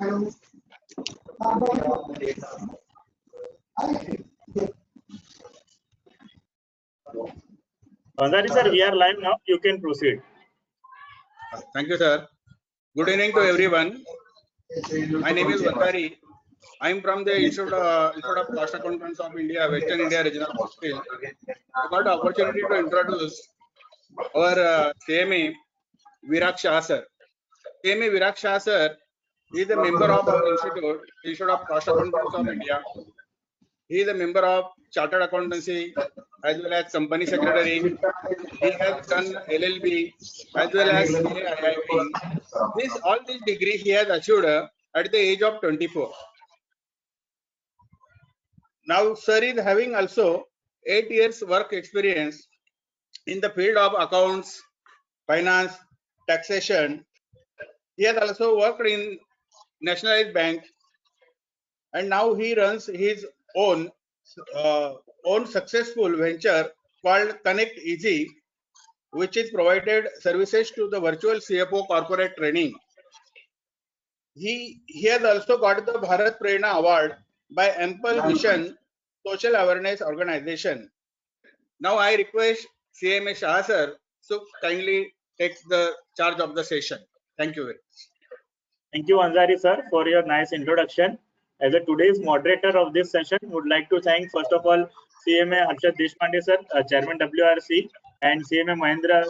Ansari sir, we are live now. You can proceed. Thank you, sir. Good evening to everyone. My name is Ansari. I am from the Institute of Cost Accountants of India, Western India Regional Council. I got the opportunity to introduce our CMA Virag Shah sir. CMA Virag Shah sir is a member of our Institute of Cost Accountants of India. He is a member of Chartered Accountancy as well as Company Secretary. He has done LLB as well as CAIIB. All these degrees he has achieved at the age of 24. Now, sir is having also 8 years work experience in the field of accounts, finance, taxation. He has also worked in Nationalized Bank, and now he runs his own successful venture called Connect Easy, which is provided services to the virtual CFO corporate training. He has also got the Bharat Prerna Award by Ample Mission Social Awareness Organization. Now I request CMA Shah sir to kindly take the charge of the session. Thank you very much. Thank you, Ansari sir, for your nice introduction. As a today's moderator of this session, would like to thank first of all CMA Harshad Deshpande sir, Chairman WRC, and CMA Mahendra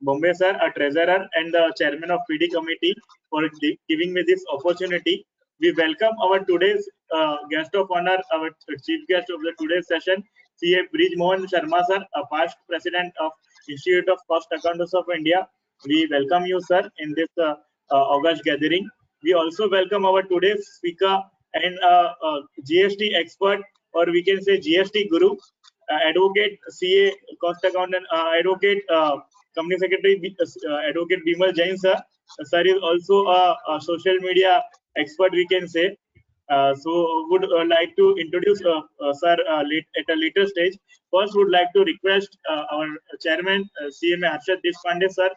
Bombay sir, a treasurer and the chairman of PD committee, for giving me this opportunity. We welcome our today's guest of honor, our chief guest of the today's session, CA Brij Mohan Sharma sir, a past president of Institute of Cost Accountants of India. We welcome you, sir, in this August gathering. We also welcome our today's speaker and GST expert, or we can say GST guru, advocate CA Cost Accountant, advocate Company Secretary, Advocate Bimal Jain sir. Sir is also a social media expert, we can say. So would like to introduce sir at a later stage. First, would like to request our chairman CMA Harshad Deshpande sir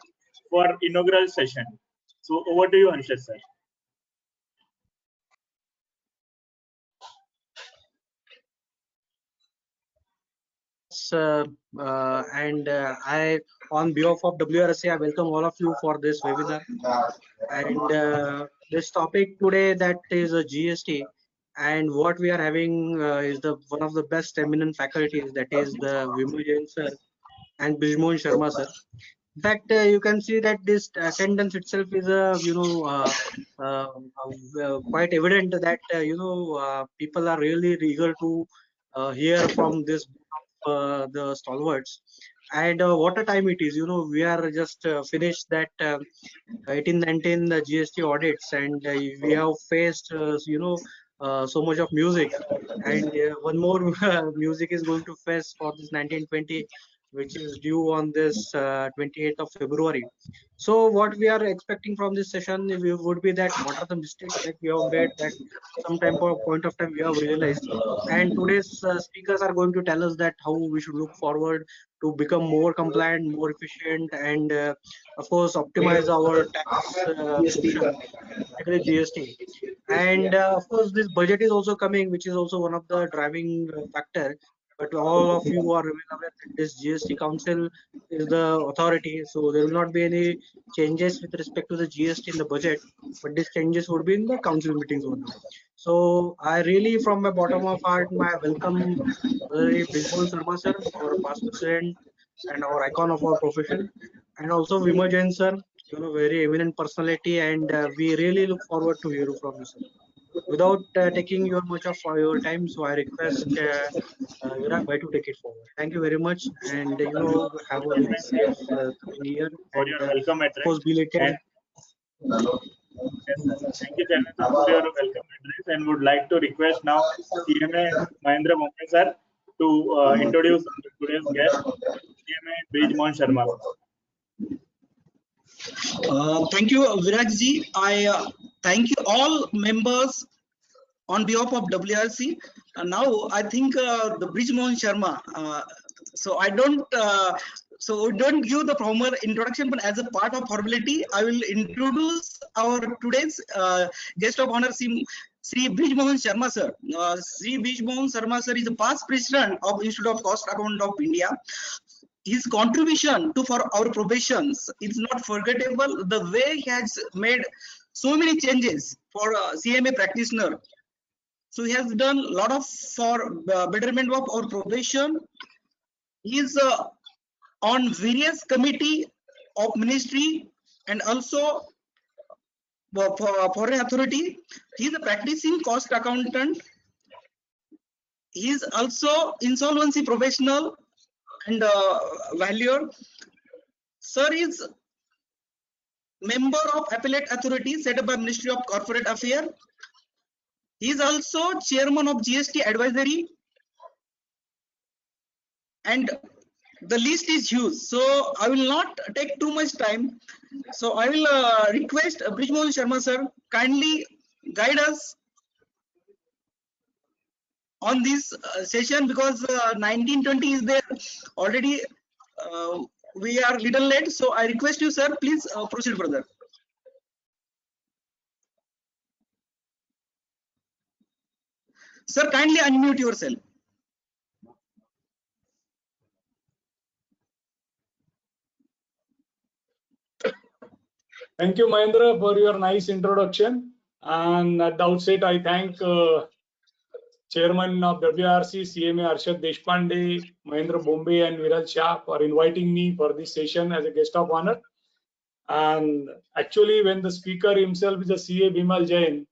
for inaugural session. So over to you, Harshad sir. I, on behalf of WRC, I welcome all of you for this webinar. And this topic today, that is a GST, and what we are having is one of the best eminent faculties, that is the Bimal Jain sir and Brij Mohan Sharma sir. In fact, you can see that this attendance itself is quite evident that people are really eager to hear from this the stalwarts. And what a time it is! We are just finished that 18-19 GST audits, and we have faced so much of music, and one more music is going to face for this 1920, which is due on this 28th of February. So what we are expecting from this session would be that what are the mistakes that we have made, that some point of time we have realized, and today's speakers are going to tell us that how we should look forward to become more compliant, more efficient, and of course optimize our tax GST. And of course this budget is also coming, which is also one of the driving factor. But all of you are aware that this GST Council is the authority, so there will not be any changes with respect to the GST in the budget, but these changes would be in the council meetings only. So I really, from my bottom of heart, I welcome Brij Mohan Sharma sir, our past president and our icon of our profession, and also Bimal Jain sir, very eminent personality, and we really look forward to hear from you, sir. Without taking much of your time, so I request Virag bhai to take it forward. Thank you very much, and have a very safe coming year. For your welcome address. Of course, belated. Yes, thank you, Chairman, for your welcome address, and would like to request now CMA Mahendra Bombay sir to introduce today's guest, CMA Brij Mohan Sharma. Thank you, Virag ji. I thank you all members on behalf of WRC. Now I think the Brij Mohan Sharma. So I don't So we don't give the formal introduction, but as a part of formality, I will introduce our today's guest of honor, Sri Brij Mohan Sharma sir. Sri Brij Mohan Sharma sir is the past president of Institute of Cost Account of India. His contribution to for our professions is not forgettable. The way he has made so many changes for CMA practitioner. So he has done a lot of for betterment of our profession. He is on various committee of ministry and also for foreign authority. He is a practicing cost accountant. He is also insolvency professional and valuer. Sir is member of appellate authority set up by Ministry of Corporate Affairs. He is also chairman of GST advisory, and the list is huge. So I will not take too much time. So I will request Brij Mohan Sharma sir kindly guide us on this session, because 1920 is there already. We are little late, so I request you, sir, please proceed further. Sir, kindly unmute yourself. Thank you, Mahendra, for your nice introduction. And at the outset, I thank Chairman of WRC, CMA Arshad Deshpande, Mahendra Bombay, and Viral Shah for inviting me for this session as a guest of honor. And actually, when the speaker himself is a CA Bimal Jain,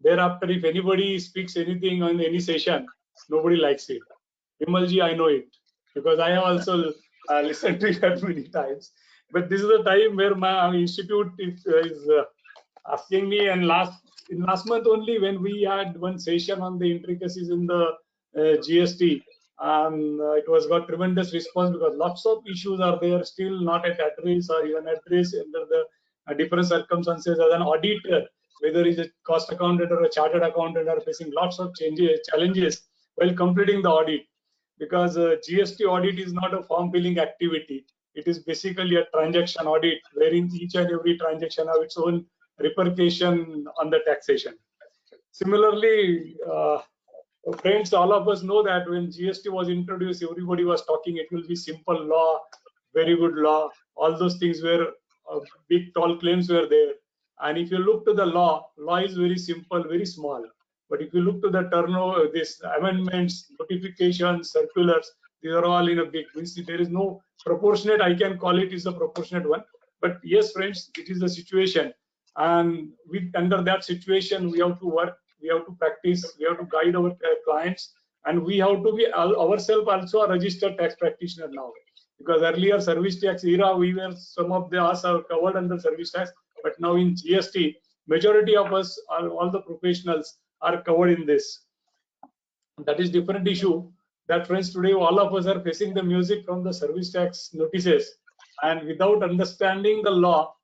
thereafter, if anybody speaks anything on any session, nobody likes it. Bimalji, I know it, because I have also listened to it many times. But this is the time where my institute is asking me, and last month only, when we had one session on the intricacies in the GST, it was got tremendous response, because lots of issues are there still not at address, or even address under the different circumstances. As an auditor, whether it's a cost accountant or a chartered accountant, are facing lots of challenges while completing the audit, because GST audit is not a form filling activity. It is basically a transaction audit, wherein each and every transaction have its own repercussion on the taxation. Similarly, friends, all of us know that when GST was introduced, everybody was talking it will be simple law, very good law. All those things were big, tall claims were there. And if you look to the law is very simple, very small. But if you look to the turnover, this amendments, notifications, circulars, these are all in a big. Means there is no proportionate. I can call it is a proportionate one. But yes, friends, it is the situation, and under that situation, we have to work, we have to practice, we have to guide our clients, and we have to be ourselves also a registered tax practitioner now. Because earlier service tax era, we were, some of us are covered under service tax, but now in GST, majority of us are, all the professionals are covered in this. That is different issue. That, friends, today all of us are facing the music from the service tax notices, and without understanding the law,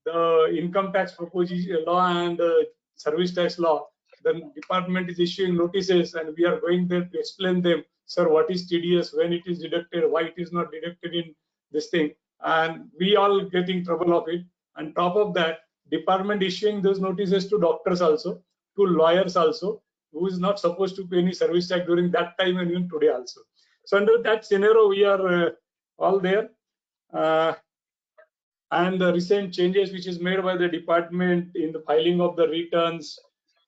the income tax proposition law and the service tax law, the department is issuing notices, and we are going there to explain them, sir, what is TDS, when it is deducted, why it is not deducted in this thing, and we all getting trouble of it. And top of that, department issuing those notices to doctors also, to lawyers also, who is not supposed to pay any service tax during that time, and even today also. So under that scenario, we are all there. And the recent changes which is made by the department in the filing of the returns,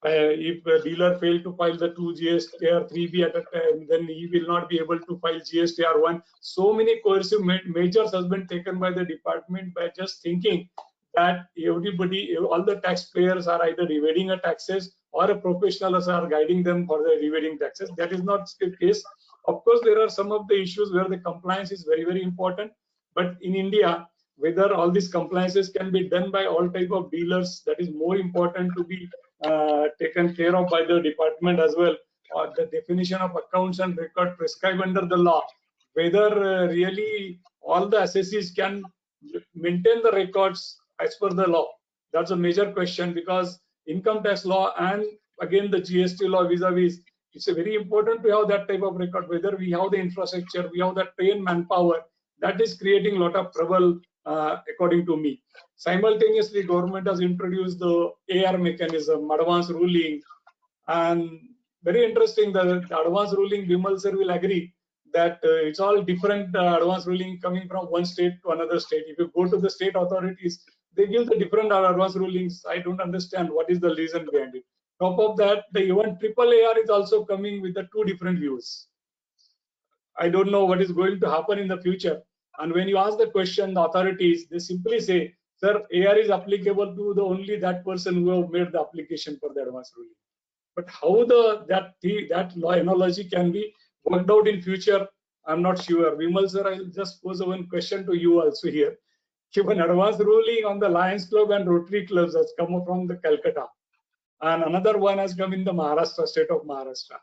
if a dealer failed to file the 2 GSTR 3B at a time, then he will not be able to file GSTR 1. So many coercive measures has been taken by the department by just thinking that everybody, all the taxpayers are either evading a taxes, or a professionals are guiding them for the evading taxes. That is not the case. Of course, there are some of the issues where the compliance is very, very important. But in India, whether all these compliances can be done by all type of dealers, that is more important to be taken care of by the department as well. Or the definition of accounts and record prescribed under the law, whether really all the assessees can maintain the records as per the law. That's a major question, because income tax law and again the GST law vis-a-vis, it's a very important to have that type of record, whether we have the infrastructure, we have the trained manpower, that is creating a lot of trouble, according to me. Simultaneously, government has introduced the AR mechanism, advanced ruling, and very interesting. The advanced ruling, Bimal sir will agree that it's all different advanced ruling coming from one state to another state. If you go to the state authorities, they give the different advanced rulings. I don't understand what is the reason behind it. Top of that, the even triple AR is also coming with the two different views. I don't know what is going to happen in the future. And when you ask the question, the authorities, they simply say, sir, AR is applicable to the only that person who have made the application for the advanced ruling. But how that law analogy can be worked out in future, I'm not sure. Vimal sir, I'll just pose one question to you also here. Given advanced ruling on the Lions Club and Rotary clubs has come from the Calcutta, and another one has come in the Maharashtra, state of Maharashtra.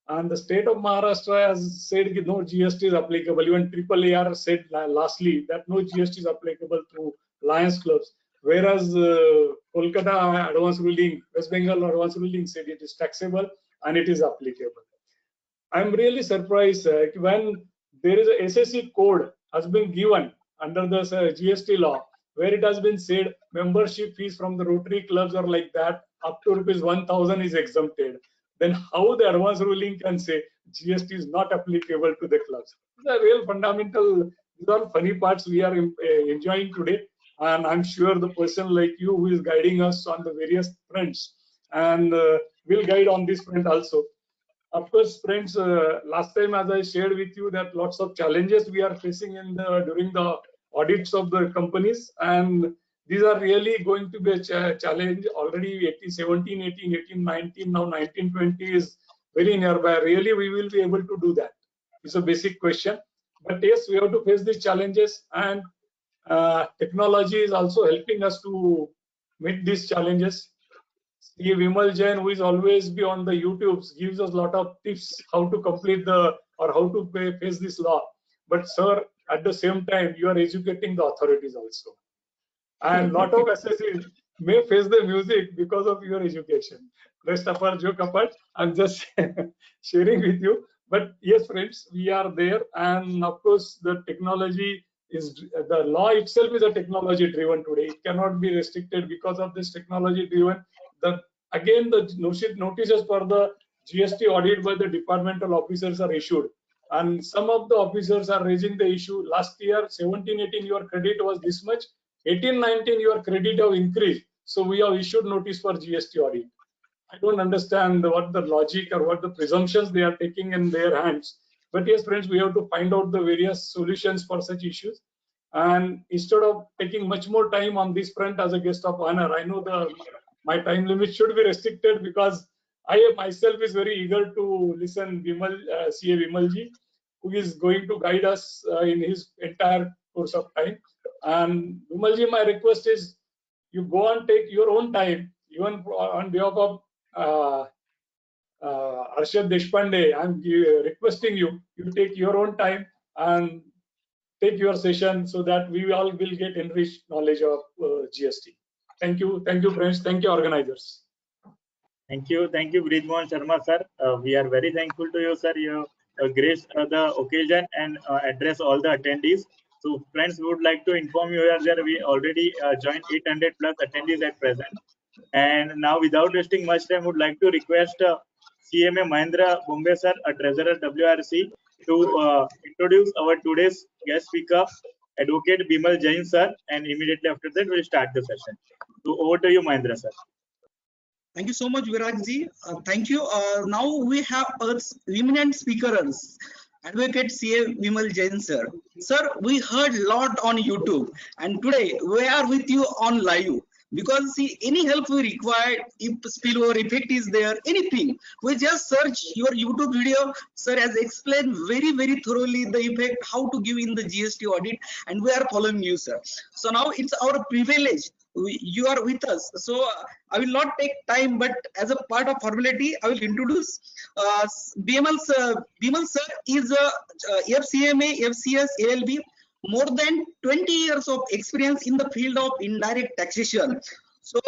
And the state of Maharashtra has said that no GST is applicable. Even AAAR said lastly that no GST is applicable to Lions clubs. Whereas Kolkata advance ruling, West Bengal advance ruling said it is taxable and it is applicable. I'm really surprised when there is a SSC code has been given under the GST law, where it has been said membership fees from the Rotary clubs are like that up to ₹1,000 is exempted. Then how the advance ruling can say GST is not applicable to the clubs? The real fundamental, these are funny parts we are enjoying today. And I'm sure the person like you who is guiding us on the various fronts and will guide on this front also. Of course, friends, last time as I shared with you that lots of challenges we are facing in during the audits of the companies, and these are really going to be a challenge. Already 17, 18, 18, 19, now 19, 20 is very nearby. Really, we will be able to do that. It's a basic question. But yes, we have to face these challenges, and technology is also helping us to meet these challenges. See, Vimal Jain, who is always be on the YouTubes, gives us a lot of tips how to complete or how to face this law. But sir, at the same time, you are educating the authorities also. And lot of SSCs may face the music because of your education. Rest of our joke apart, I'm just sharing with you. But yes, friends, we are there. And of course, the technology is, the law itself is a technology driven today. It cannot be restricted because of this technology driven. Again, the notices for the GST audit by the departmental officers are issued. And some of the officers are raising the issue. Last year, 17, 18, your credit was this much. 18, 19, your credit have increased. So we have issued notice for GST audit. I don't understand what the logic or what the presumptions they are taking in their hands. But yes, friends, we have to find out the various solutions for such issues. And instead of taking much more time on this front as a guest of honor, I know my time limit should be restricted because I myself is very eager to listen Vimal, CA Vimalji, who is going to guide us in his entire course of time. And Vimalji, my request is you go and take your own time, even on behalf of Arshad Deshpande. I'm requesting you take your own time and take your session so that we all will get enriched knowledge of GST. Thank you, friends. Thank you, organizers. Thank you, Brij Mohan Sharma sir. We are very thankful to you, sir. You graced the occasion and address all the attendees. So, friends, we would like to inform you that we already joined 800 plus attendees at present. And now, without wasting much time, would like to request CMA Mahendra Bombe sir, a treasurer WRC, to introduce our today's guest speaker, Advocate Bimal Jain sir, and immediately after that, we'll start the session. So, over to you, Mahendra sir. Thank you so much, Virajji. Thank you. Now we have our eminent speakers, Advocate CA Bimal Jain sir. Sir, we heard a lot on YouTube, and today we are with you on live. Because see, any help we require, if spillover effect is there, anything, we just search your YouTube video. Sir has explained very, very thoroughly the effect, how to give in the GST audit, and we are following you, sir. So now it's our privilege. You are with us. So I will not take time, but as a part of formality, I will introduce Bimal sir. Bimal sir is a FCMA, FCS, ALB. More than 20 years of experience in the field of indirect taxation. So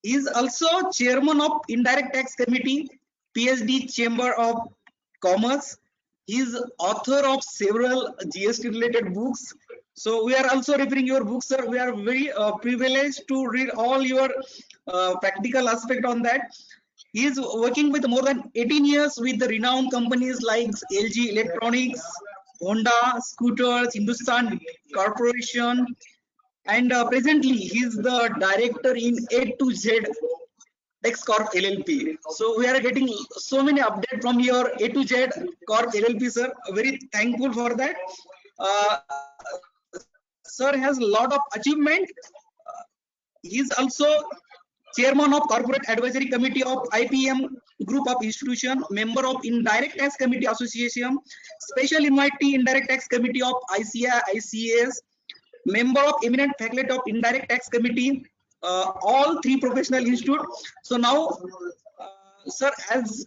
he is also chairman of Indirect Tax Committee, PhD Chamber of Commerce. He is author of several GST related books So we are also referring your books, sir. We are very privileged to read all your practical aspect on that. He is working with more than 18 years with the renowned companies like LG Electronics, Honda, Scooters, Hindustan Corporation, and presently he is the director in A to Z X Corp LLP. So we are getting so many updates from your A to Z Corp LLP, sir. Very thankful for that. Sir has a lot of achievement. He is also chairman of corporate advisory committee of IPM group of institution, member of indirect tax committee association, special invitee indirect tax committee of ICI ICAS, member of eminent faculty of indirect tax committee, all three professional institute. So now, sir, as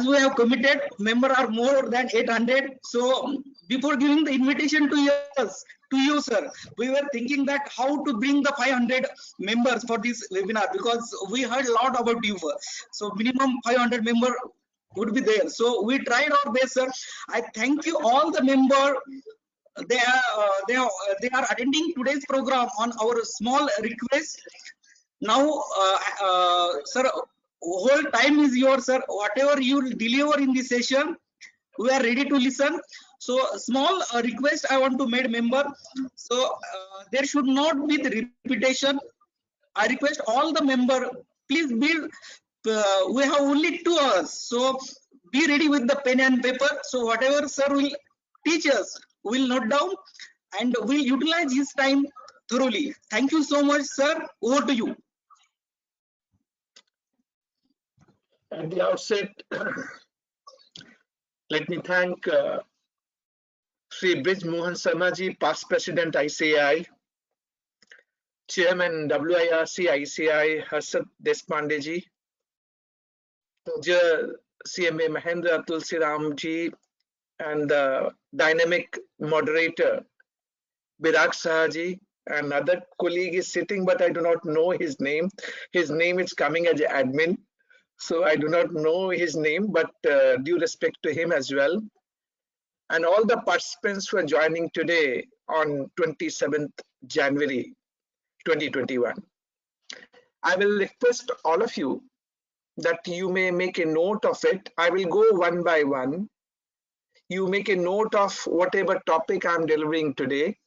we have committed, member are more than 800. So before giving the invitation to us, to you, sir, we were thinking that how to bring the 500 members for this webinar, because we heard a lot about you. So minimum 500 member would be there. So we tried our best, sir. I thank you all the member. They are attending today's program on our small request. Now, sir, whole time is yours, sir. Whatever you deliver in this session, we are ready to listen. So small request I want to make member. So there should not be the repetition. I request all the member, please be. We have only 2 hours, so be ready with the pen and paper. So whatever sir will teach us, we'll note down and we'll utilize his time thoroughly. Thank you so much, sir. Over to you. At the outset, let me thank Sri Brij Mohan Sarma ji, past President ICAI, Chairman WIRC ICAI Harshad Deshpande ji, CMA Mahendra Tulsiram ji, and the dynamic moderator Birag Sahaji, and other colleague is sitting, but I do not know his name. His name is coming as admin, so I do not know his name, but due respect to him as well. And all the participants who are joining today on 27th January 2021. I will request all of you that you may make a note of it. I will go one by one. You make a note of whatever topic I'm delivering today.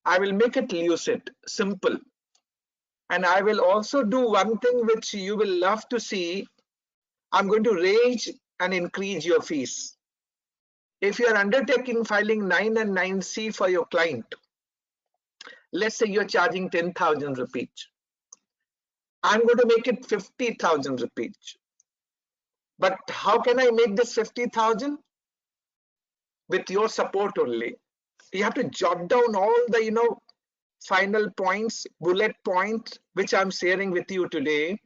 I will make it lucid, simple. And I will also do one thing which you will love to see. I'm going to raise and increase your fees. If you are undertaking filing 9 and 9C for your client, let's say you're charging 10,000 rupees. I'm going to make it 50,000 rupees. But how can I make this 50,000? With your support only. You have to jot down all the, final points, bullet points, which I'm sharing with you today.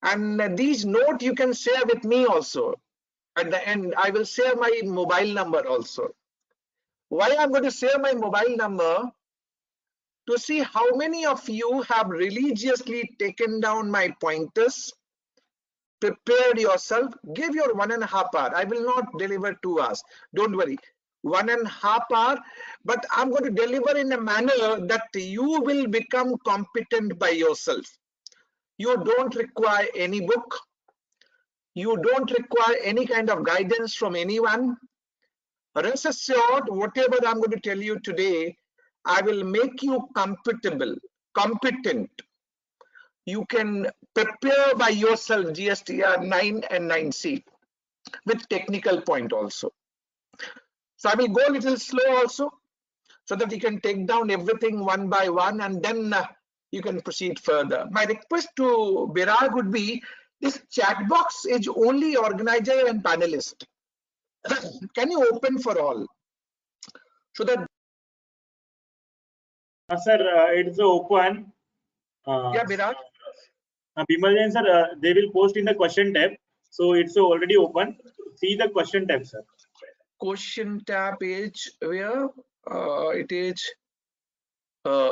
And these notes you can share with me also. At the end, I will share my mobile number also. Why I'm going to share my mobile number? To see how many of you have religiously taken down my pointers, prepared yourself, give your 1.5 hours. I will not deliver 2 hours. Don't worry. 1.5 hours, but I'm going to deliver in a manner that you will become competent by yourself. You don't require any book. You don't require any kind of guidance from anyone. Rest assured, whatever I'm going to tell you today, I will make you competent. You can prepare by yourself GSTR 9 and 9C with technical point also. So I will go a little slow also, so that you can take down everything one by one, and then you can proceed further. My request to Birag would be, this chat box is only organizer and panelist. Can you open for all? So that Sir, it's open. yeah, Birag. Bimal Jain, sir, they will post in the question tab. So it's already open. See the question tab, sir. Question tab is where? It is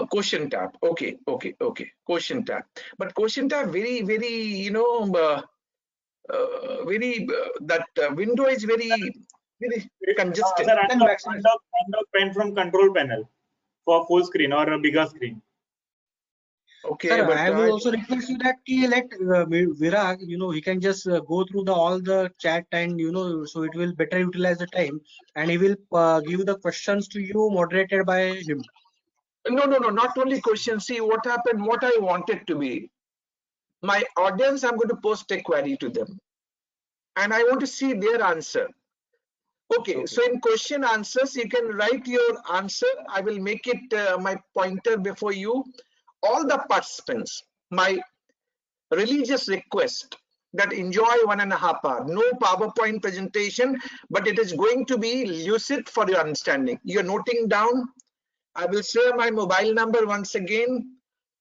question tab. Okay. Question tab. But question tab very, that window is very very Sir, congested. I'm Then the maximize. pen from control panel for full screen or a bigger screen. Okay, Sir, but I will also request you that let Virag, he can just go through all the chat and so it will better utilize the time, and he will give the questions to you moderated by him. no, not only questions. See what happened, what I wanted to be. My audience, I'm going to post a query to them. And I want to see their answer. Okay, so in question answers, you can write your answer. I will make it my pointer before you. All the participants, my religious request that enjoy 1.5 hours. No PowerPoint presentation, but it is going to be lucid for your understanding. You're noting down. I will share my mobile number once again.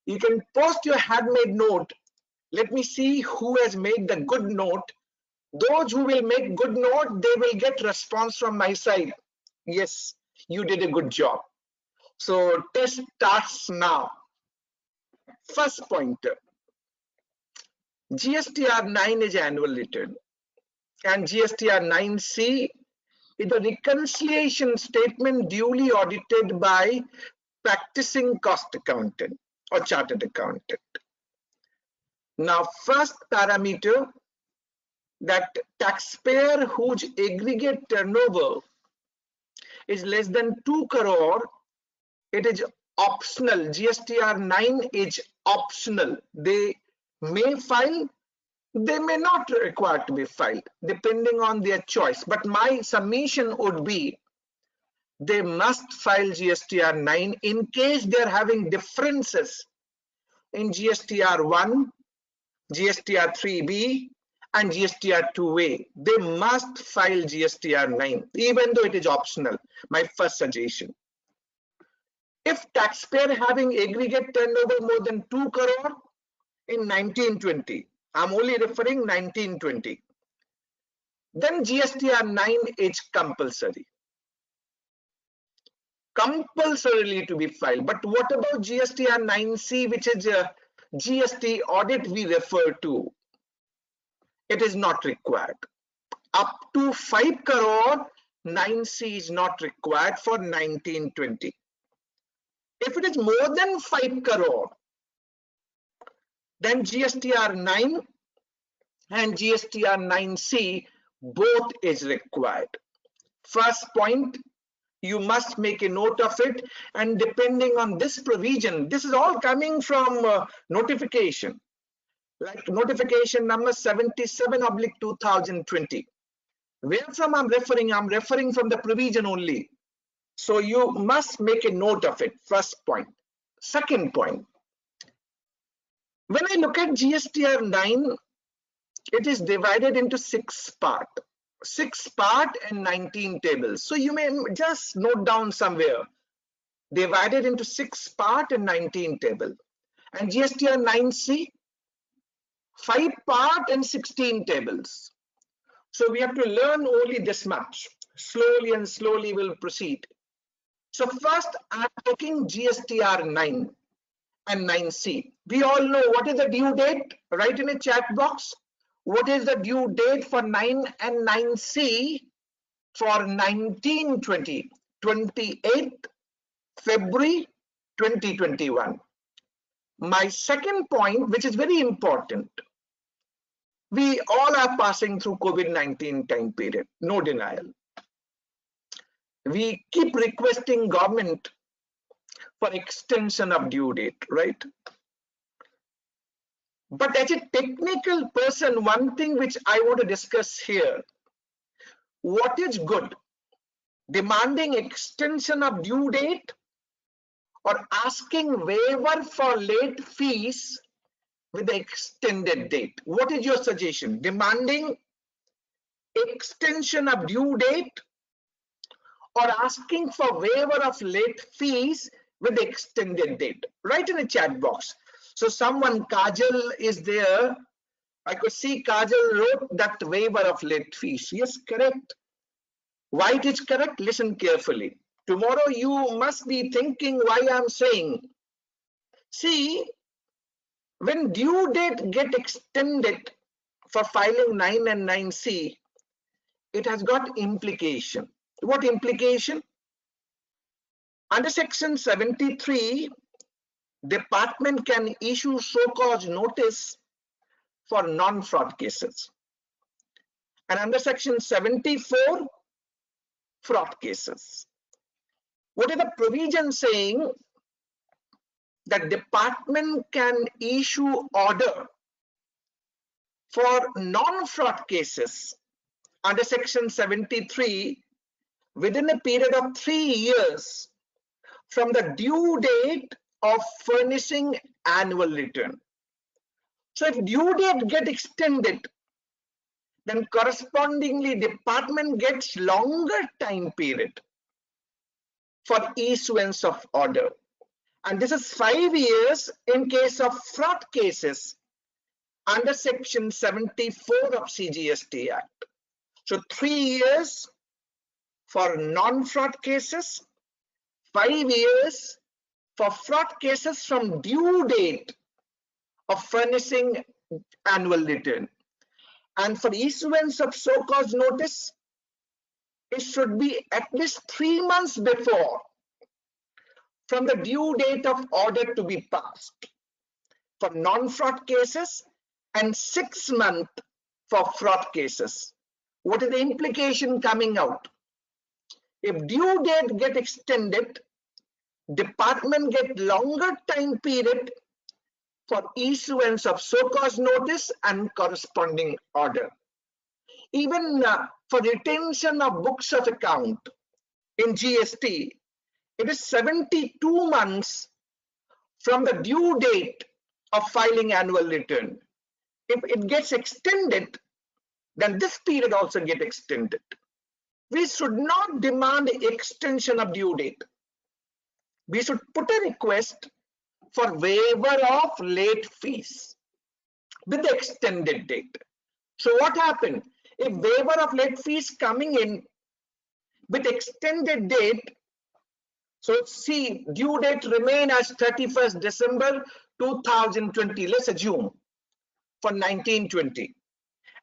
You can post your handmade note. Let me see who has made the good note. Those who will make good note, they will get response from my side. Yes, you did a good job. So test starts now. First pointer. GSTR 9 is annual return and GSTR 9C is a reconciliation statement duly audited by practicing cost accountant or chartered accountant. Now, first parameter, that taxpayer whose aggregate turnover is less than 2 crore, it is optional. GSTR 9 is optional. They may file, they may not require to be filed, depending on their choice. But my submission would be they must file GSTR 9 in case they're having differences in GSTR 1, GSTR 3B, and GSTR 2A. They must file GSTR 9, even though it is optional. My first suggestion. If taxpayer having aggregate turnover more than 2 crore in 1920, I'm only referring 1920, then GSTR 9 is compulsory. Compulsorily to be filed. But what about GSTR 9C, which is a GST audit we refer to? It is not required. Up to 5 crore, 9C is not required for 1920. If it is more than 5 crore, then GSTR 9 and GSTR 9C both is required. First point, you must make a note of it, and depending on this provision, this is all coming from notification, like notification number 77/2020. Where from I'm referring? I'm referring from the provision only. So you must make a note of it. First point. Second point, when I look at GSTR 9, it is divided into 6 parts. 6 part and 19 tables. So you may just note down somewhere, divided into 6 part and 19 table. And GSTR 9C, 5 part and 16 tables. So we have to learn only this much. Slowly and slowly we'll proceed. So first I'm taking GSTR 9 and 9C. We all know what is the due date. Write in a chat box. What is the due date for 9 and 9C for 1920? 28th February 2021. My second point, which is very important, we all are passing through COVID-19 time period, no denial. We keep requesting government for extension of due date, right? But as a technical person, one thing which I want to discuss here, what is good? Demanding extension of due date or asking waiver for late fees with the extended date? What is your suggestion? Demanding extension of due date or asking for waiver of late fees with the extended date? Write in the chat box. So someone, Kajal is there. I could see Kajal wrote that waiver of late fees. Yes, correct. Why it is correct? Listen carefully. Tomorrow you must be thinking why I'm saying. See, when due date get extended for filing 9 and 9C, it has got implication. What implication? Under section 73, department can issue so-called notice for non-fraud cases. And under section 74, fraud cases. What is the provision saying? That department can issue order for non-fraud cases under section 73 within a period of 3 years from the due date of furnishing annual return. So if due date get extended, then correspondingly department gets longer time period for issuance of order. And this is 5 years in case of fraud cases under section 74 of CGST Act. So 3 years for non-fraud cases, 5 years for fraud cases from due date of furnishing annual return. And for issuance of so-called notice, it should be at least 3 months before from the due date of order to be passed for non-fraud cases and 6 months for fraud cases. What is the implication coming out? If due date get extended, department get longer time period for issuance of so-called notice and corresponding order. Even for retention of books of account in GST, it is 72 months from the due date of filing annual return. If it gets extended, then this period also get extended. We should not demand extension of due date. We should put a request for waiver of late fees with the extended date. So what happened? If waiver of late fees coming in with extended date, so see, due date remain as 31st December 2020, let's assume for 1920.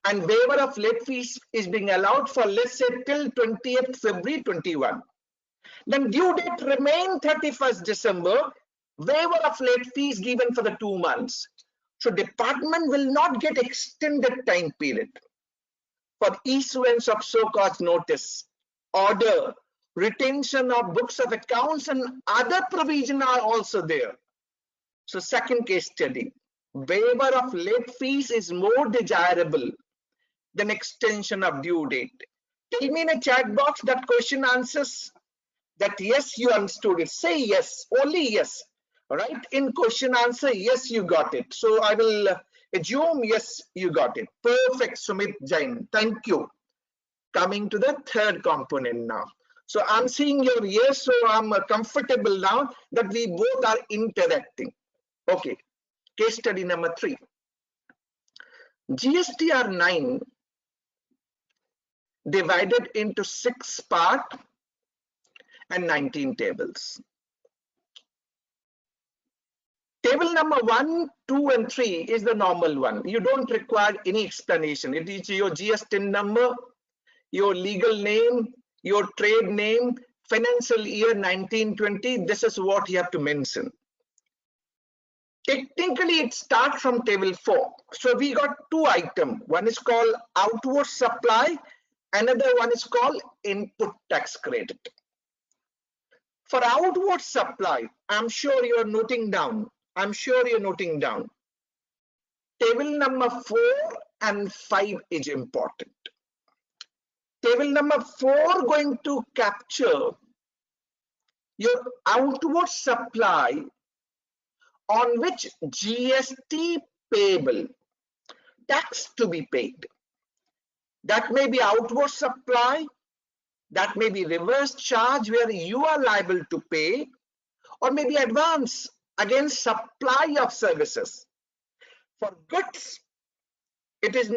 And waiver of late fees is being allowed for, let's say, till 20th February 21. Then due date remain 31st December, waiver of late fees given for the 2 months. So department will not get extended time period for issuance of so-called notice, order, retention of books of accounts, and other provision are also there. So second case study, waiver of late fees is more desirable than extension of due date. Tell me in a chat box that question answers that yes, you understood it. Say yes, only yes. Right in question answer, yes, you got it. So I will assume yes, you got it. Perfect, Sumit Jain. Thank you. Coming to the third component now. So I'm seeing your yes, so I'm comfortable now that we both are interacting. Okay, case study number 3. GSTR 9 divided into 6 parts and 19 tables. Table number 1, 2, and 3 is the normal one. You don't require any explanation. It is your GST number, your legal name, your trade name, financial year 1920. This is what you have to mention. Technically, it starts from table 4. So we got 2 items. One is called outward supply. Another one is called input tax credit. For outward supply, I'm sure you are noting down. I'm sure you're noting down. Table number 4 and 5 is important. Table number 4 going to capture your outward supply on which GST payable, tax to be paid. That may be outward supply, that may be reverse charge where you are liable to pay, or maybe advance against supply of services. For goods, it is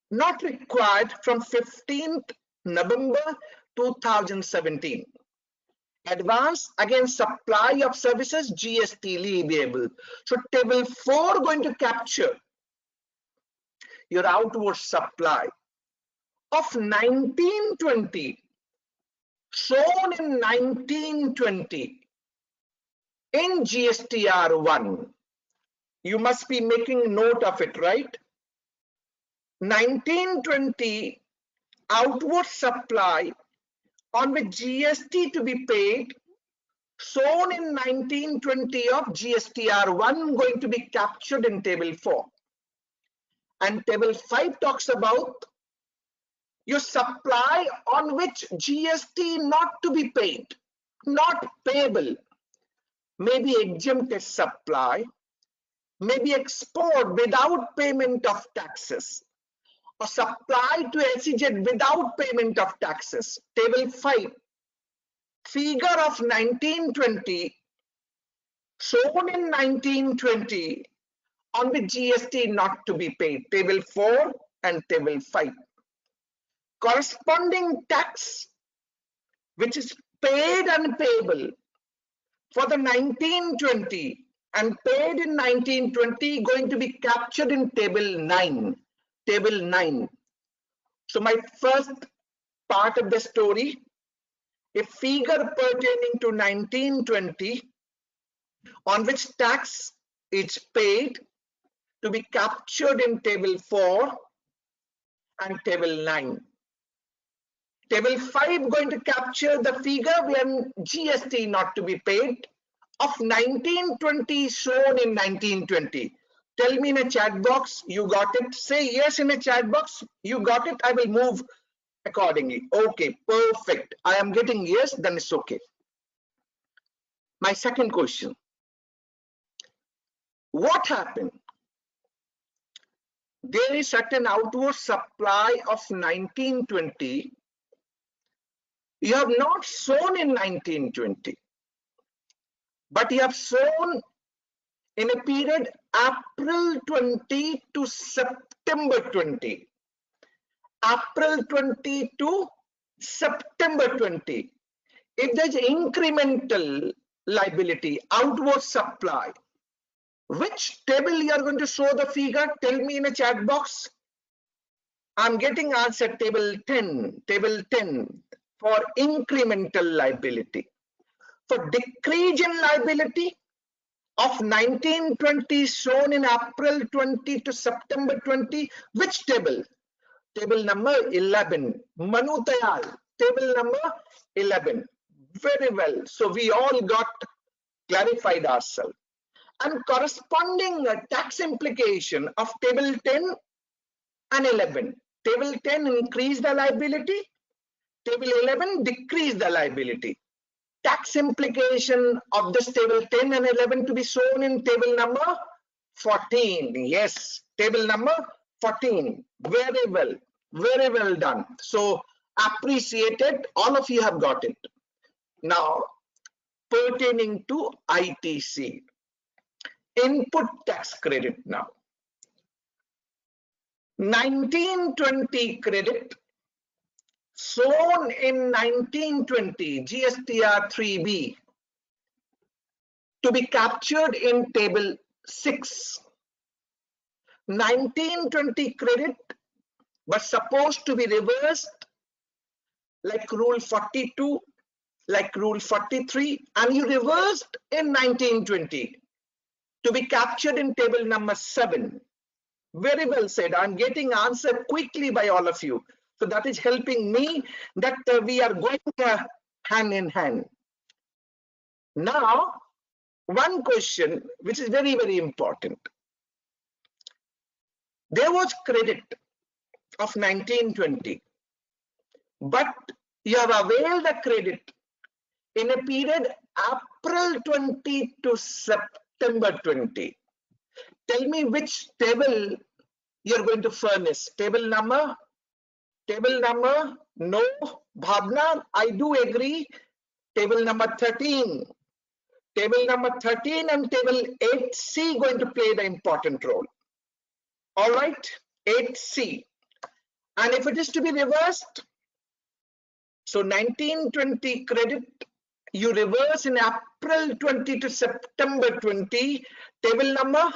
not required from 15th November 2017. Advance against supply of services, GST leviable. So table 4 going to capture your outward supply of 1920, shown in 1920 in GSTR1. You must be making note of it, right? 1920 outward supply on which GST to be paid, shown in 1920 of GSTR1, going to be captured in table 4. And table 5 talks about your supply on which GST not to be paid, not payable, maybe exempted supply, maybe export without payment of taxes, or supply to SEZ without payment of taxes. Table 5, figure of 1920, shown in 1920, on which GST not to be paid. Table 4 and table 5. Corresponding tax which is paid and payable for the 1920 and paid in 1920 going to be captured in table 9. Table 9. So my first part of the story, a figure pertaining to 1920 on which tax is paid to be captured in table 4 and table 9. Table 5 going to capture the figure when GST not to be paid of 1920 shown in 1920. Tell me in a chat box, you got it. Say yes in a chat box, you got it. I will move accordingly. Okay, perfect. I am getting yes, then it's okay. My second question. What happened? There is certain outward supply of 1920. You have not shown in 1920, but you have shown in a period April 20 to September 20. April 20 to September 20. If there's incremental liability, outward supply, which table you are going to show the figure? Tell me in a chat box. I'm getting answer table 10. Table 10 for incremental liability. For decrease in liability of 1920 shown in April 20 to September 20, which table? Table number 11. Manu Dayal, table number 11. Very well. So we all got clarified ourselves. And corresponding tax implication of table 10 and 11. Table 10 increase the liability. Table 11 decrease the liability. Tax implication of this table 10 and 11 to be shown in table number 14. Yes, table number 14. Very well done. So appreciated, all of you have got it. Now, pertaining to ITC, input tax credit now. 1920 credit shown in 1920 GSTR 3B to be captured in table 6. 1920 credit was supposed to be reversed like rule 42, like rule 43, and you reversed in 1920 to be captured in table number 7. Very well said. I'm getting answer quickly by all of you. So that is helping me that we are going hand in hand. Now, one question which is very important. There was credit of 1920, but you have availed the credit in a period April 20 to September 20. Tell me which table you're going to furnish. Table number? No. Bhavna, I do agree. Table number 13. Table number 13 and table 8C going to play the important role. All right, 8C. And if it is to be reversed, so 1920 credit, you reverse in April 20 to September 20. Table number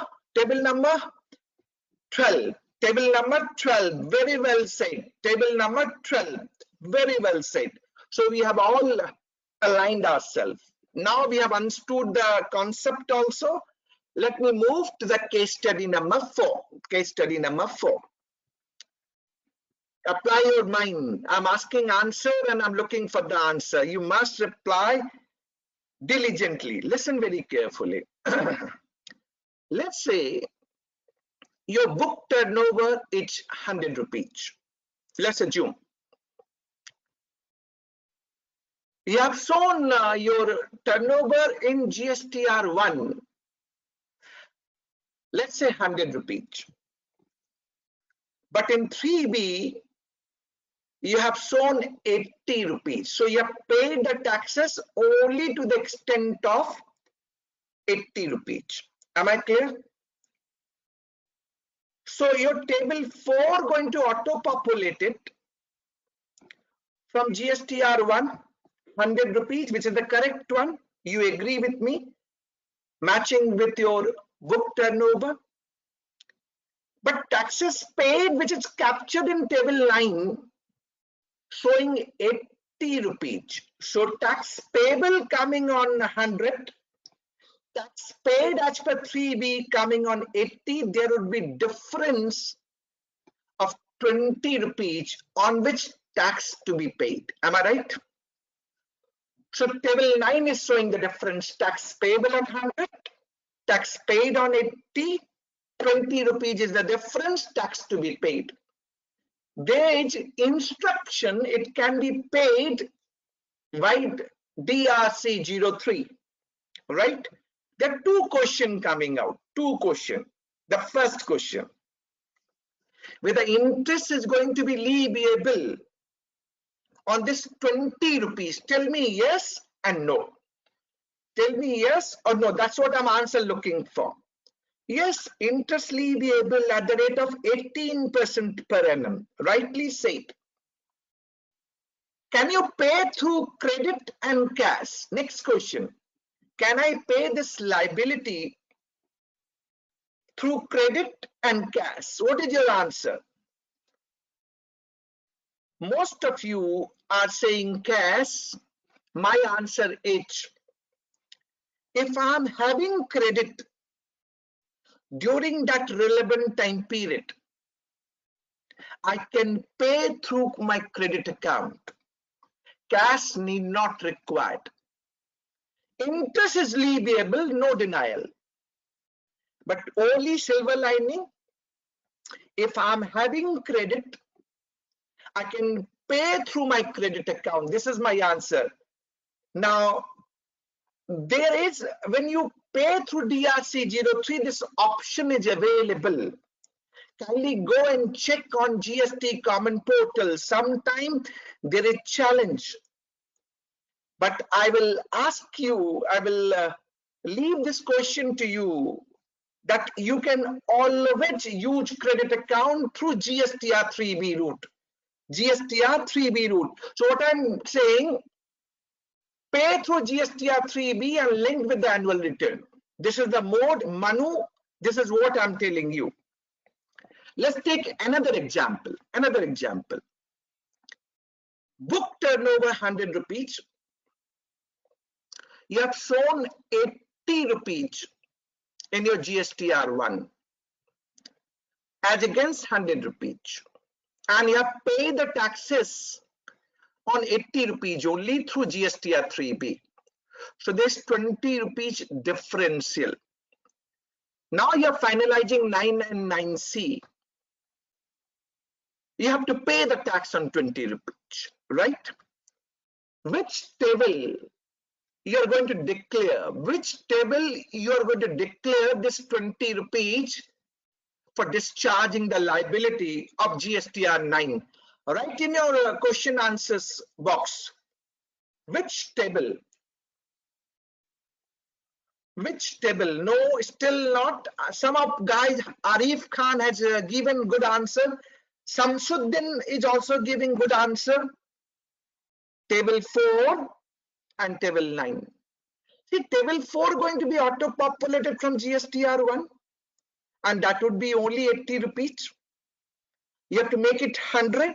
12. Table number 12, very well said. Table number 12, very well said. So we have all aligned ourselves. Now we have understood the concept also. Let me move to the case study number 4. Case study number 4. Apply your mind. I'm asking answer and I'm looking for the answer. You must reply diligently. Listen very carefully. Let's say your book turnover is 100 rupees. Let's assume. You have shown your turnover in GSTR1. Let's say 100 rupees. But in 3B, you have shown 80 rupees. So you have paid the taxes only to the extent of 80 rupees. Am I clear? So your table 4 going to auto-populate it from GSTR1, 100 rupees, which is the correct one. You agree with me? Matching with your book turnover. But taxes paid, which is captured in table 9, showing 80 rupees. So tax payable coming on 100, tax paid as per 3B coming on 80, there would be difference of 20 rupees on which tax to be paid. Am I right? So table 9 is showing the difference. Tax payable on 100, tax paid on 80, 20 rupees is the difference, tax to be paid. There is instruction, it can be paid by DRC 03, right? There are 2 questions coming out, 2 questions. The first question, whether interest is going to be leviable on this 20 rupees. Tell me yes and no. Tell me yes or no. That's what I'm answer looking for. Yes, interest leviable at the rate of 18% per annum. Rightly said. Can you pay through credit and cash? Next question. Can I pay this liability through credit and cash? What is your answer? Most of you are saying cash. My answer is, if I'm having credit during that relevant time period, I can pay through my credit account. Cash need not required. Interest is leviable, no denial. But only silver lining, if I'm having credit, I can pay through my credit account. This is my answer. Now, there is, when you pay through DRC 03, this option is available. Kindly go and check on GST Common Portal. Sometime there is challenge. But I will ask you, I will leave this question to you, that you can always use credit account through GSTR 3B route. GSTR 3B route. So what I'm saying, pay through GSTR 3B and link with the annual return. This is the mode, Manu. This is what I'm telling you. Let's take another example. Another example. Book turnover 100 rupees. You have shown 80 rupees in your GSTR1 as against 100 rupees. And you have paid the taxes on 80 rupees only through GSTR 3B. So there's 20 rupees differential. Now you're finalizing 999C. You have to pay the tax on 20 rupees, right? Which table you're going to declare? Which table you're going to declare this 20 rupees for discharging the liability of GSTR 9? Write in your question answers box. Which table? Which table? No, still not. Some of guys, Arif Khan has given good answer. Samsuddin is also giving good answer. Table 4 and table 9. See, table 4 going to be auto-populated from GSTR 1, and that would be only 80 rupees. You have to make it 100.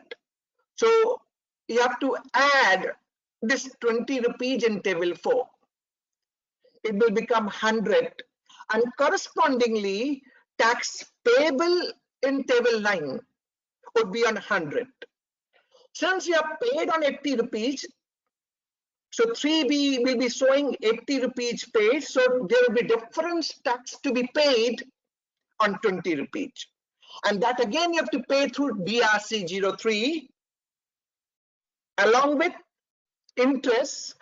So you have to add this 20 rupees in table 4. It will become 100, and correspondingly tax payable in table 9 would be on 100. Since you have paid on 80 rupees, so 3B will be showing 80 rupees paid, so there will be difference tax to be paid on 20 rupees. And that again you have to pay through DRC 03 along with interest.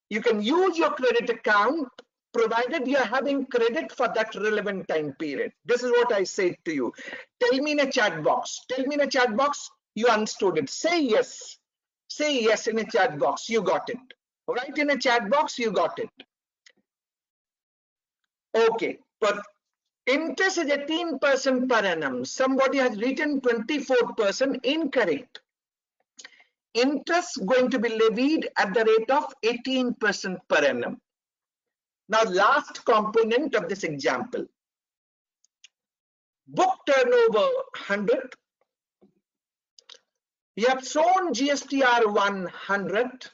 You can use your credit account provided you are having credit for that relevant time period. This is what I said to you. Tell me in a chat box. Tell me in a chat box you understood it. Say yes. Say yes in a chat box. You got it. Write in a chat box. You got it. Okay. But interest is 18% per annum. Somebody has written 24%. Incorrect. Interest going to be levied at the rate of 18% per annum. Now, last component of this example. Book turnover 100. You have shown GSTR 100,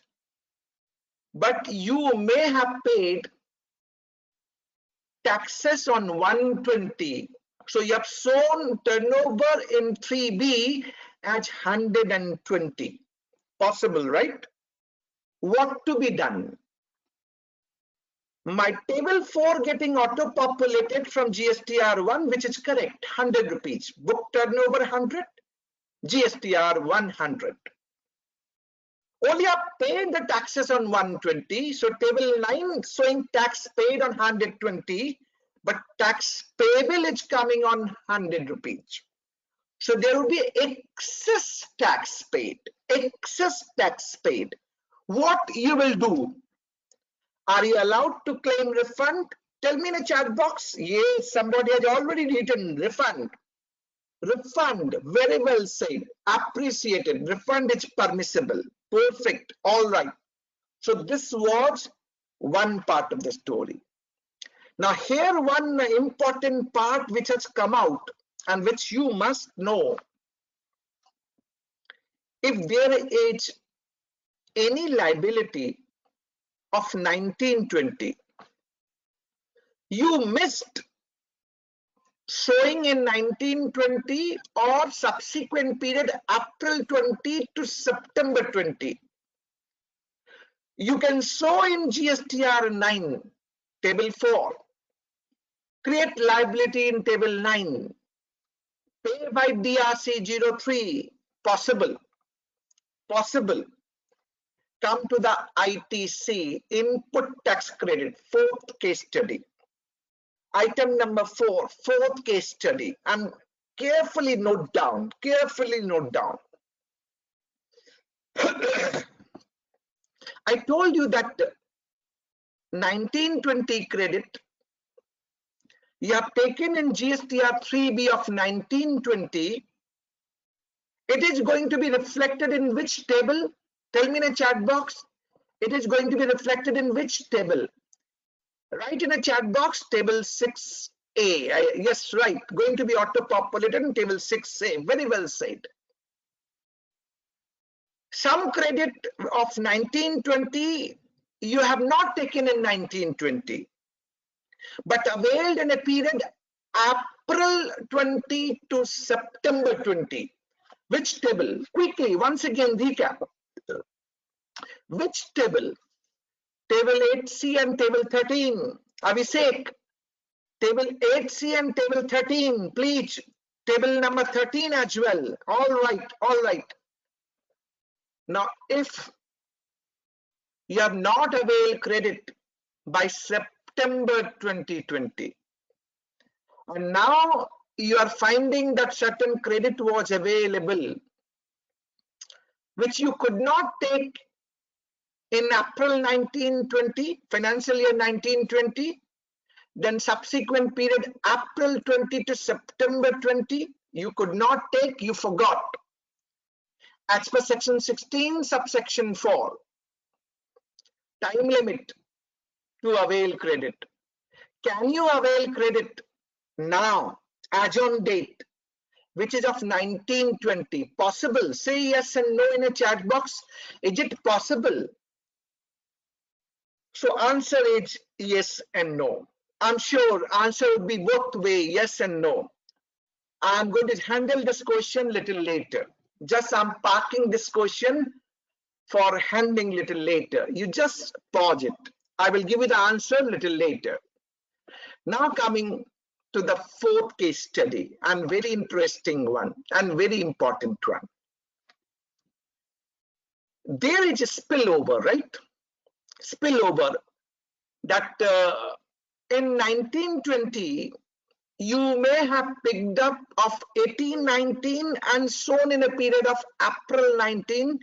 but you may have paid taxes on 120. So you have shown turnover in 3B as 120. Possible, right? What to be done? My table 4 getting auto-populated from GSTR 1, which is correct, 100 rupees. Book turnover 100, GSTR 100. Only have paid the taxes on 120. So table 9 showing tax paid on 120, but tax payable is coming on 100 rupees. So there will be excess tax paid. Excess tax paid. What you will do? Are you allowed to claim refund? Tell me in a chat box. Yes, somebody has already written refund. Refund, very well said. Appreciated. Refund is permissible. Perfect. All right. So this was one part of the story. Now here one important part which has come out and which you must know. If there is any liability of 1920, you missed showing in 1920 or subsequent period April 20 to September 20. You can show in GSTR 9, table 4, create liability in table 9, pay by DRC 03, possible. Possible. Come to the ITC, input tax credit, 4th case study. Item number 4, 4th case study, and carefully note down, carefully note down. I told you that 1920 credit you have taken in GSTR 3B of 1920. It is going to be reflected in which table? Tell me in a chat box. It is going to be reflected in which table? Write in a chat box, table 6A. Yes, right. Going to be auto-populated in table 6A. Very well said. Some credit of 1920 you have not taken in 1920, but availed in a period April 20 to September 20. Which table? Quickly, once again, recap. Which table? Table 8C and table 13. Abhishek, table 8C and table 13, please. Table number 13 as well. All right, all right. Now, if you have not availed credit by September 2020, and now you are finding that certain credit was available, which you could not take in April 1920, financial year 1920, then subsequent period April 20 to September 20, you could not take, you forgot. As per section 16, subsection 4, time limit to avail credit. Can you avail credit now, as on date, which is of 1920. Possible? Say yes and no in a chat box. Is it possible? So answer is yes and no. I'm sure answer would be both way, yes and no. I'm going to handle this question little later. Just I'm parking this question for handling little later. You just pause it. I will give you the answer little later. Now coming to the fourth case study, and very interesting one and very important one. There is a spillover, right? Spillover that in 1920, you may have picked up of 1819 and shown in a period of April 19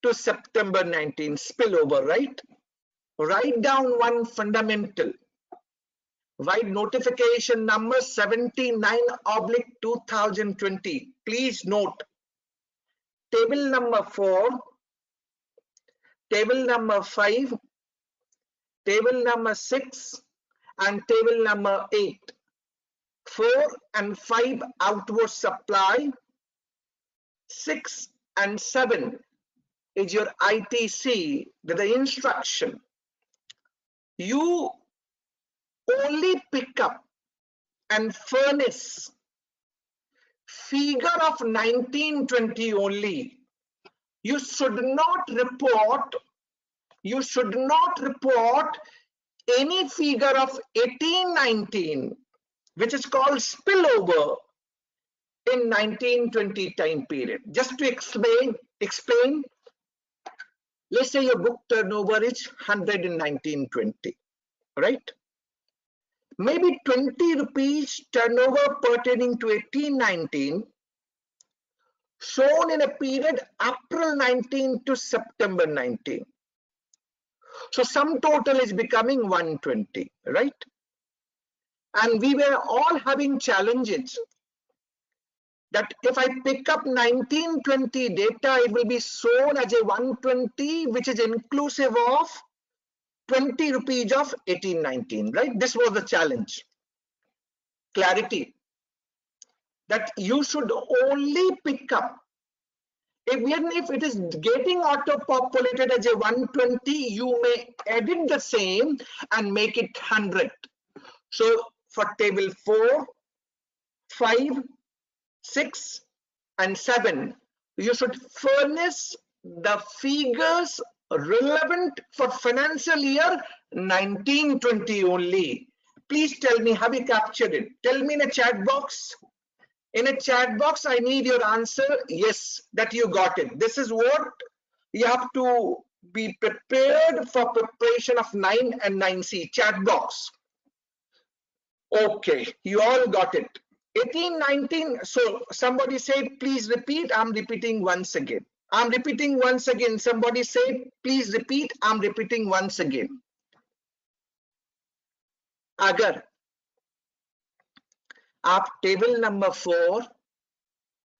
to September 19, spillover, right? Write down one fundamental. Write notification number 79/2020. Please note table number 4, table number 5, table number 6, and table number 8. 4 and 5 outward supply, 6 and 7 is your ITC, the instruction. You only pick up and furnish figure of 1920 only. You should not report any figure of 1819, which is called spillover in 1920 time period. Just to explain, let's say your book turnover is 100 in 1920, right? Maybe 20 rupees turnover pertaining to 1819 shown in a period April 19 to September 19. So sum total is becoming 120, right? And we were all having challenges that if I pick up 1920 data, it will be shown as a 120, which is inclusive of 20 rupees of 1819, right? This was the challenge. Clarity that you should only pick up, even if it is getting auto-populated as a 120, you may edit the same and make it 100. So for table 4, 5, 6, and 7, you should furnish the figures relevant for financial year 1920 only. Please tell me, have you captured it? Tell me in a chat box. In a chat box, I need your answer. Yes, that you got it. This is what you have to be prepared for preparation of 9 and 9C chat box. Okay, you all got it. 1819. So somebody said, please repeat. I'm repeating once again. I'm repeating once again. Somebody said, please repeat. I'm repeating once again. अगर आप table number 4,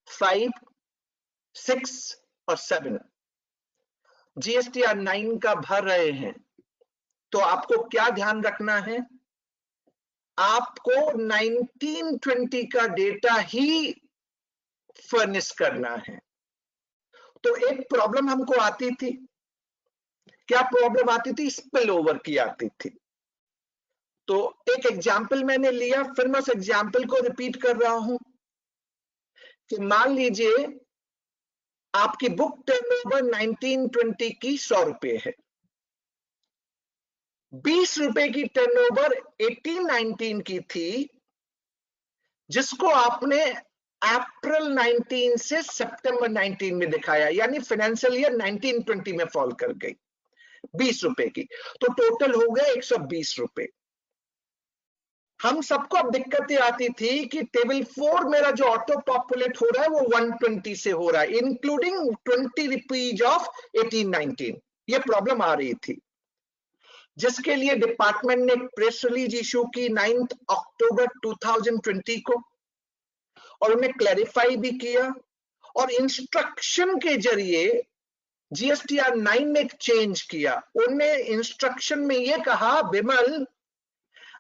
5, 6 और 7 GSTR 9 का भर रहे हैं, तो आपको क्या ध्यान रखना है? आपको 1920 का डेटा ही फर्निश करना है। तो एक प्रॉब्लम हमको आती थी, क्या प्रॉब्लम आती थी? स्पिल ओवर की आती थी। तो एक एग्जाम्पल मैंने लिया, फिर मैं उस एग्जाम्पल को रिपीट कर रहा हूं कि मान लीजिए आपकी बुक टर्नओवर 1920 की 100 रुपए है, 20 रुपए की टर्नओवर 1819 की थी, जिसको आपने अप्रैल 19 से सितंबर 19 में दिखाया, यानी फाइनेंशियल ईयर 1920 में फॉल कर गई 20 रुपए की, तो टोटल हो गया 120 रुपए। हम सबको अब दिक्कतें आती थी कि टेबल 4 मेरा जो ऑटो पॉपुलेट हो रहा है वो 120 से हो रहा है, इंक्लूडिंग 20 रुपीज ऑफ 1819। ये प्रॉब्लम आ रही थी, जिसके लिए डिपार्टमेंट ने एक प्रेस रिलीज इशू की 9 अक्टूबर 2020 को, और उन्हें क्लैरिफाई भी किया, और इंस्ट्रक्शन के जरिए GSTR 9 ने चेंज किया। उन्हें इंस्ट्रक्शन में ये कहा, विमल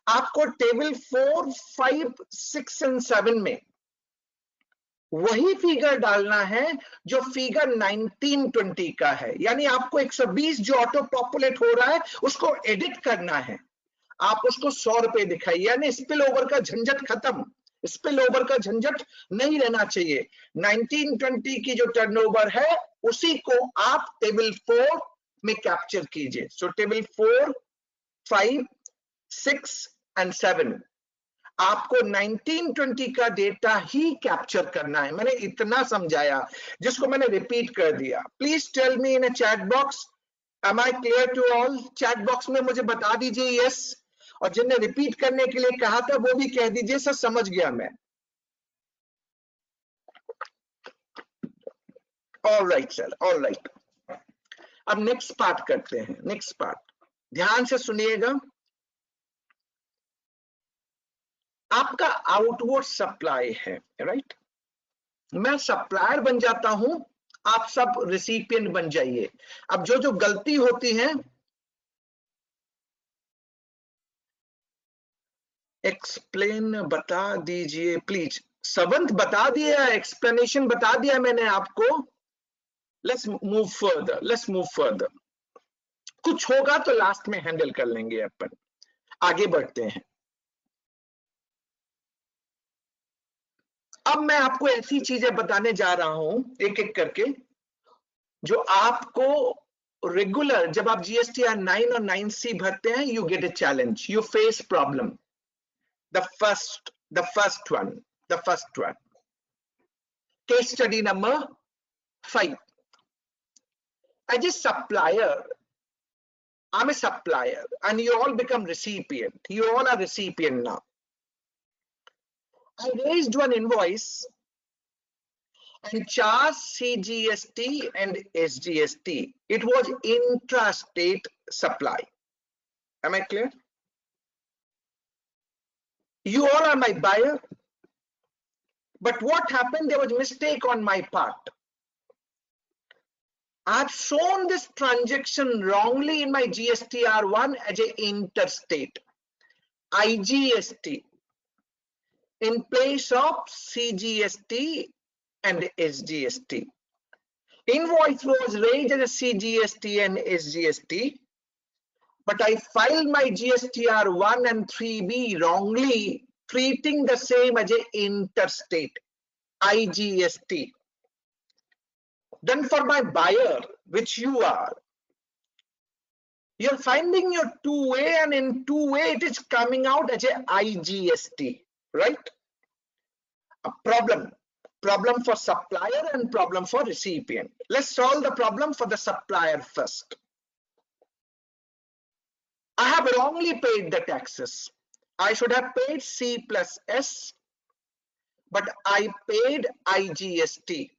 आपको टेबल 4, 5, 6 एंड 7 में वही फिगर डालना है जो फिगर 1920 का है, यानी आपको 120 जो ऑटो पॉपुलेट हो रहा है उसको एडिट करना है, आप उसको 100 रुपए दिखाइए, यानी स्पिल ओवर का झंझट खत्म, स्पिल ओवर का झंझट नहीं रहना चाहिए। 1920 की जो टर्नओवर है उसी को आप टेबल 4 में कैप्चर कीजिए। सो टेबल 4, 5, 6 एंड 7 आपको 1920 का डेटा ही कैप्चर करना है। मैंने इतना समझाया जिसको मैंने रिपीट कर दिया। Please tell me in a chat box, am I clear to all? Chat box में मुझे बता दीजिए यस, और जिनने रिपीट करने के लिए कहा था वो भी कह दीजिए सर समझ गया मैं। All right sir, all right. अब नेक्स्ट पार्ट करते हैं, नेक्स्ट पार्ट ध्यान से सुनिएगा। आपका आउटवर्ड सप्लाई है, राइट? मैं सप्लायर बन जाता हूं, आप सब रिसिपिएंट बन जाइए। अब जो जो गलती होती है, एक्सप्लेन बता दीजिए प्लीज। सवंत बता दिया, एक्सप्लेनेशन बता दिया मैंने आपको। Let's move further, let's move further. कुछ होगा तो लास्ट में हैंडल कर लेंगे अपन। आगे बढ़ते हैं। अब मैं आपको ऐसी चीजें बताने जा रहा हूं एक एक करके जो आपको रेगुलर, जब आप GSTR 9 और 9C भरते हैं, you get a challenge, you face problem. the first one, case study number 5. As a supplier, I'm a supplier and you all become recipient. You all are recipient now. I raised one invoice and charged CGST and SGST. It was intrastate supply. Am I clear? You all are my buyer. But what happened? There was a mistake on my part. I've shown this transaction wrongly in my GSTR1 as a interstate, IGST, in place of CGST and SGST. Invoice was raised as a CGST and SGST, but I filed my GSTR1 and 3B wrongly, treating the same as a interstate, IGST. Then for my buyer, which you are, you're finding your 2A, and in 2A it is coming out as a IGST, right? A problem for supplier and problem for recipient. Let's solve the problem for the supplier first. I have wrongly paid the taxes. I should have paid C plus S, but I paid IGST.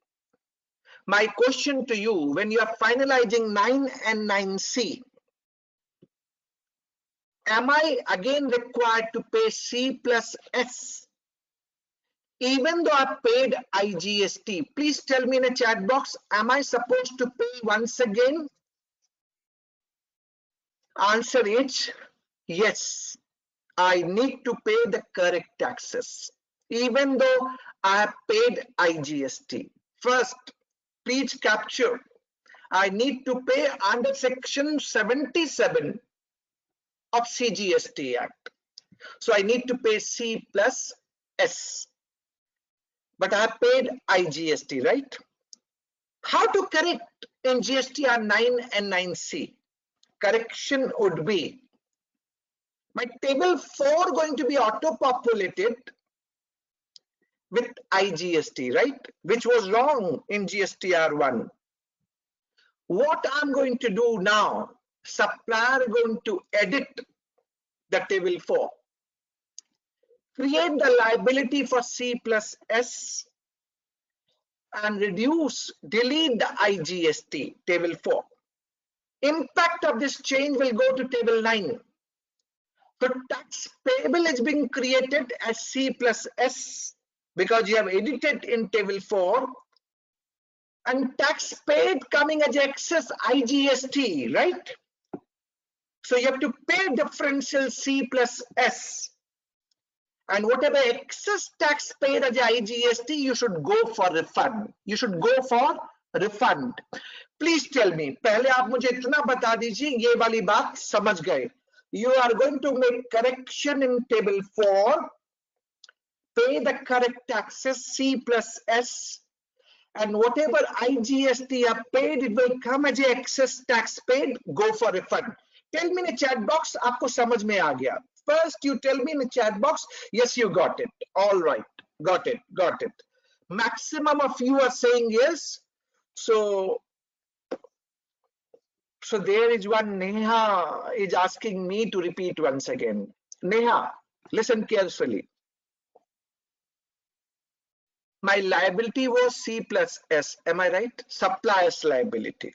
My question to you, when you are finalizing 9 and 9C, am I again required to pay C plus S, even though I paid IGST? Please tell me in a chat box, am I supposed to pay once again? Answer is yes. I need to pay the correct taxes, even though I have paid IGST. First, please capture, I need to pay under section 77 of CGST Act. So I need to pay C plus S, but I have paid IGST, right? How to correct in GSTR 9 and 9C? Correction would be, my table 4 going to be auto-populated with IGST, right? Which was wrong in GSTR1. What I'm going to do now, supplier going to edit the table 4. Create the liability for C plus S and reduce, delete the IGST, table 4. Impact of this change will go to table 9. So tax payable is being created as C plus S because you have edited in table 4, and tax paid coming as excess IGST, right? So you have to pay differential C plus S And whatever excess tax paid as a IGST, you should go for refund. You should go for refund. Please tell me, पहले आप मुझे इतना बता दीजिए, ये वाली बात समझ गए. You are going to make correction in table 4, pay the correct taxes C plus S, and whatever IGST are paid, it will come as a excess tax paid, go for refund. Tell me in the chat box, आपको समझ में आ गया. First, you tell me in the chat box, yes, you got it. All right, got it, got it. Maximum of you are saying yes. So there is one, Neha is asking me to repeat once again. Neha, listen carefully. My liability was C plus S, am I right? Supplier's liability.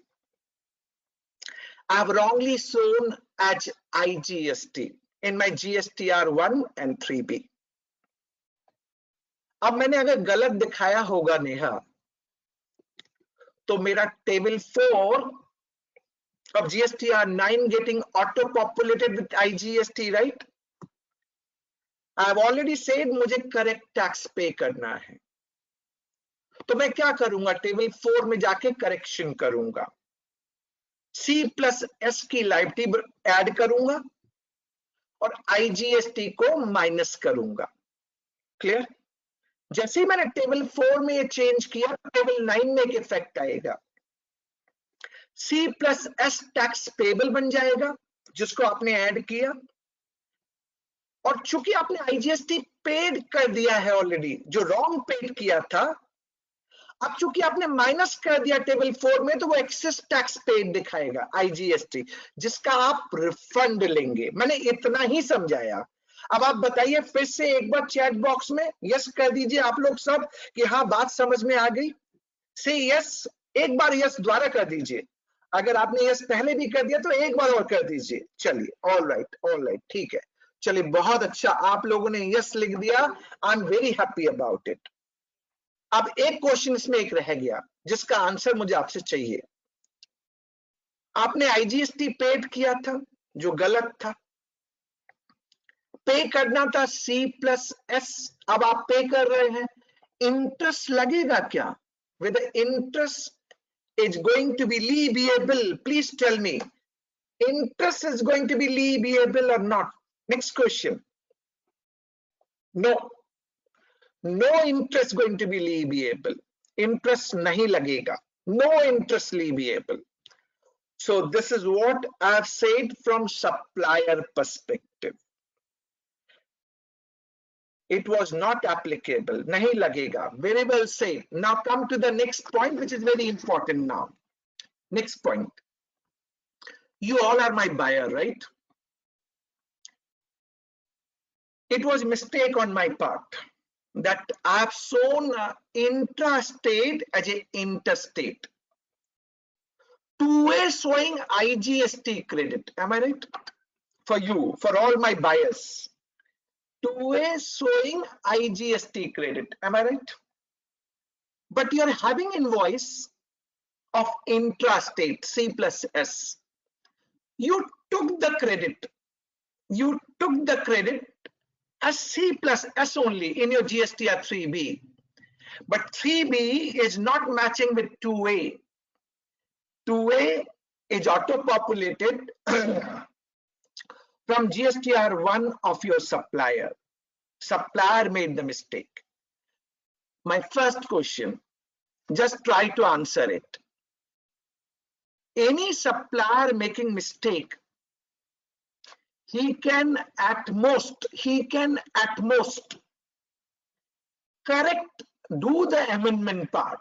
I have wrongly shown as IGST in my GSTR 1 and 3B. अब मैंने अगर गलत दिखाया होगा नेहा, तो मेरा table 4 of GSTR 9 getting auto populated with IGST, right? I have already said मुझे correct tax pay करना है, तो मैं क्या करूंगा, टेबल 4 में जाके करेक्शन करूंगा, C प्लस S की लायबिलिटी ऐड करूंगा और IGST को माइनस करूंगा. क्लियर? जैसे ही मैंने टेबल 4 में ये चेंज किया, टेबल 9 में एक इफेक्ट आएगा. C plus S tax payable बन जाएगा जिसको आपने ऐड किया, और चूंकि आपने IGST पेड कर दिया है ऑलरेडी, जो रॉन्ग पेड किया था, अब चूंकि आपने माइनस कर दिया टेबल 4 में, तो वो एक्सेस टैक्स पेड दिखाएगा IGST, जिसका आप रिफंड लेंगे. मैंने इतना ही समझाया. अब आप बताइए फिर से एक बार चैट बॉक्स में यस कर दीजिए आप लोग सब कि हाँ बात समझ में आ गई. से यस, एक बार यस द्वारा कर दीजिए. अगर आपने यस पहले भी कर दिया तो एक बार और कर दीजिए. चलिए, ऑल राइट, ठीक है. चलिए, बहुत अच्छा, आप लोगों ने यस लिख दिया. I am very happy about it. अब एक क्वेश्चन इसमें एक रह गया जिसका आंसर मुझे आपसे चाहिए. आपने IGST पेड किया था जो गलत था, पे करना था C प्लस S, अब आप पे कर रहे हैं. इंटरेस्ट लगेगा क्या? With interest is going to be leviable. Please tell me, interest is going to be leviable or not? Next question. No interest going to be leviable. Interest nahi lagega. No interest leviable. So this is what I have said from supplier perspective. It was not applicable. Nahi lagega. Very well said. Now come to the next point, which is very important now. Next point. You all are my buyer, right? It was a mistake on my part that I have shown intrastate as a interstate. Two-way showing IGST credit. Am I right? For you, for all my buyers. Two-way showing IGST credit. Am I right? But you're having invoice of intrastate C plus S. You took the credit. You took the credit as C plus S only in your GSTR 3B. But 3B is not matching with 2A. 2A is auto-populated from GSTR 1 of your supplier. Supplier made the mistake. My first question, just try to answer it. Any supplier making mistake, he can at most correct, do the amendment part.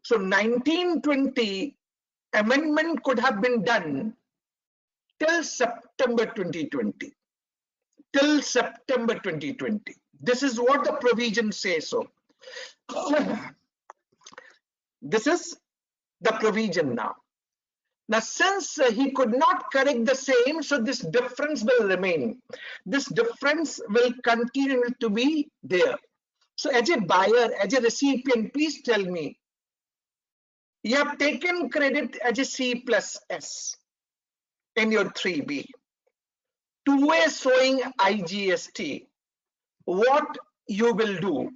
So 1920 amendment could have been done till September 2020. Till September 2020. This is what the provision says so. This is the provision now. Now, since he could not correct the same, so this difference will remain. This difference will continue to be there. So as a buyer, as a recipient, please tell me, you have taken credit as a C plus S in your 3B. Two-way showing IGST. what you will do,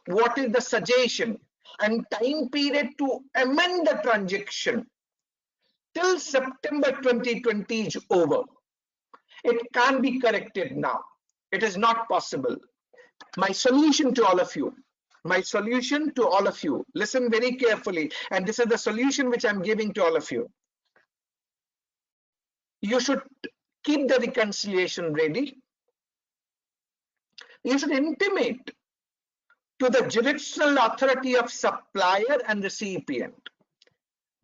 what is the suggestion and time period to amend the transaction till September 2020 is over. It can't be corrected now. It is not possible. My solution to all of you, listen very carefully, and this is the solution which I'm giving to all of you. You should keep the reconciliation ready. You should intimate to the jurisdictional authority of supplier and recipient.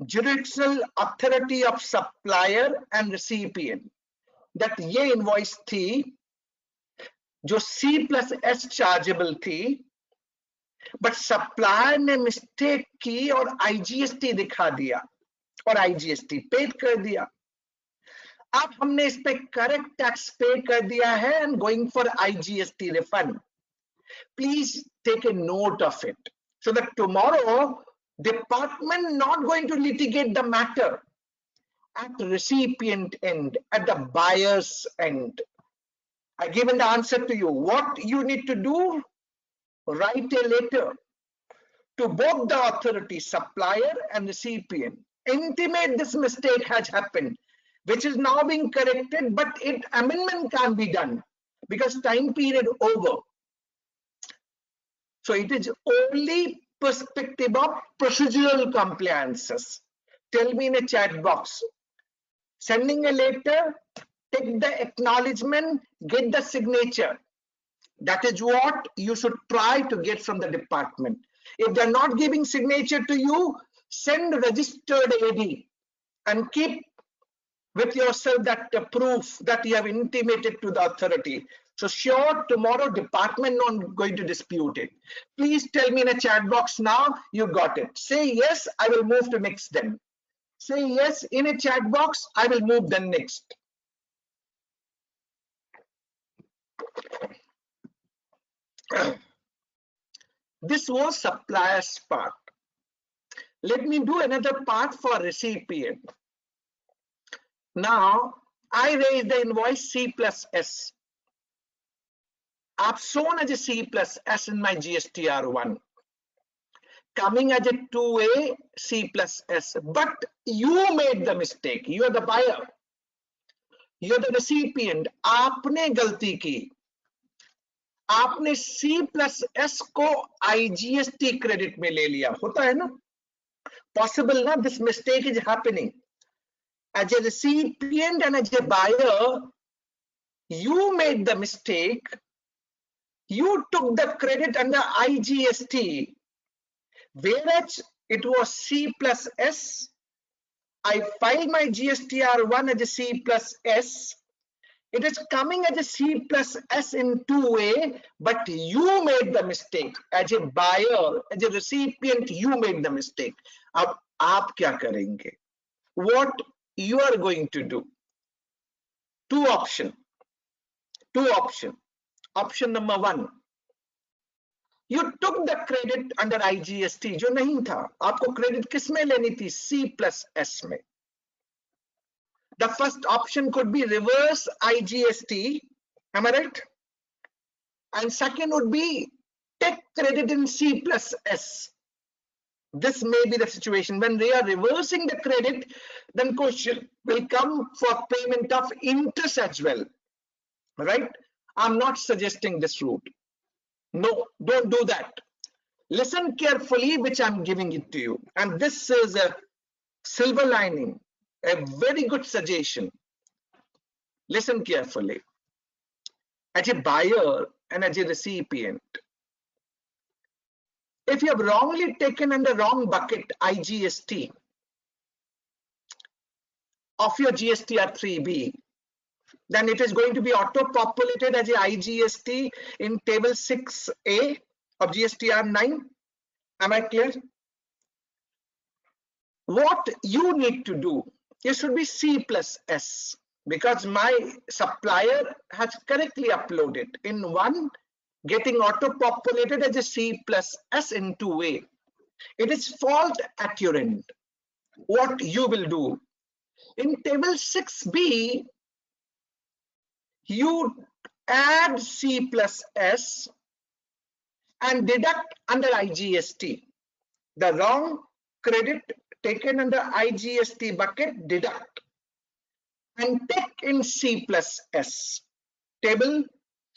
Jurisdictional authority of supplier and recipient that ये invoice थी जो C+S chargeable थी, but supplier ने mistake की और IGST दिखा दिया और IGST paid कर दिया. अब हमने इस पे correct tax pay कर दिया है and going for IGST refund. Please take a note of it so that tomorrow department not going to litigate the matter at recipient end, at the buyer's end. I given the answer to you. What you need to do, write a letter to both the authority, supplier and recipient. Intimate this mistake has happened, which is now being corrected, but amendment can't be done because time period over. So it is only perspective of procedural compliances. Tell me in a chat box. Sending a letter, take the acknowledgement, get the signature. That is what you should try to get from the department. If they're not giving signature to you, send registered AD and keep with yourself that proof that you have intimated to the authority. So sure, tomorrow department not going to dispute it. Please tell me in a chat box now, you got it. Say yes, I will move to next then. Say yes in a chat box, I will move then next. This was supplier's part. Let me do another part for recipient. Now, I raise the invoice C+S. I've shown as a C+S in my GSTR1. Coming as a 2A C+S, but you made the mistake. You are the buyer. You are the recipient. आपने गलती की. आपने C+S को IGST credit में ले लिया. होता है ना? Possible ना? This mistake is happening. As a recipient and as a buyer, you made the mistake. You took the credit under IGST, whereas it was C+S. I filed my GSTR1 as a C+S. It is coming as a C+S in 2A, but you made the mistake. As a buyer, as a recipient, you made the mistake. अब आप क्या करेंगे? What you are going to do? Two options. Option number one, you took the credit under IGST, जो नहीं था. आपको credit किस में लेनी थी? C+S में. The first option could be reverse IGST, am I right? And second would be take credit in C+S. This may be the situation. When they are reversing the credit, then question will come for payment of interest as well, right? I'm not suggesting this route. No, don't do that. Listen carefully, which I'm giving it to you. And this is a silver lining, a very good suggestion. Listen carefully. As a buyer and as a recipient, if you have wrongly taken under wrong bucket IGST of your GSTR3B, then it is going to be auto-populated as a IGST in table 6A of GSTR9. Am I clear? What you need to do, it should be C+S, because my supplier has correctly uploaded in one, getting auto-populated as a C+S in 2A. It is fault at your end. What you will do, in table 6B, you add C+S and deduct under IGST. The wrong credit taken under IGST bucket, deduct and take in C plus S. Table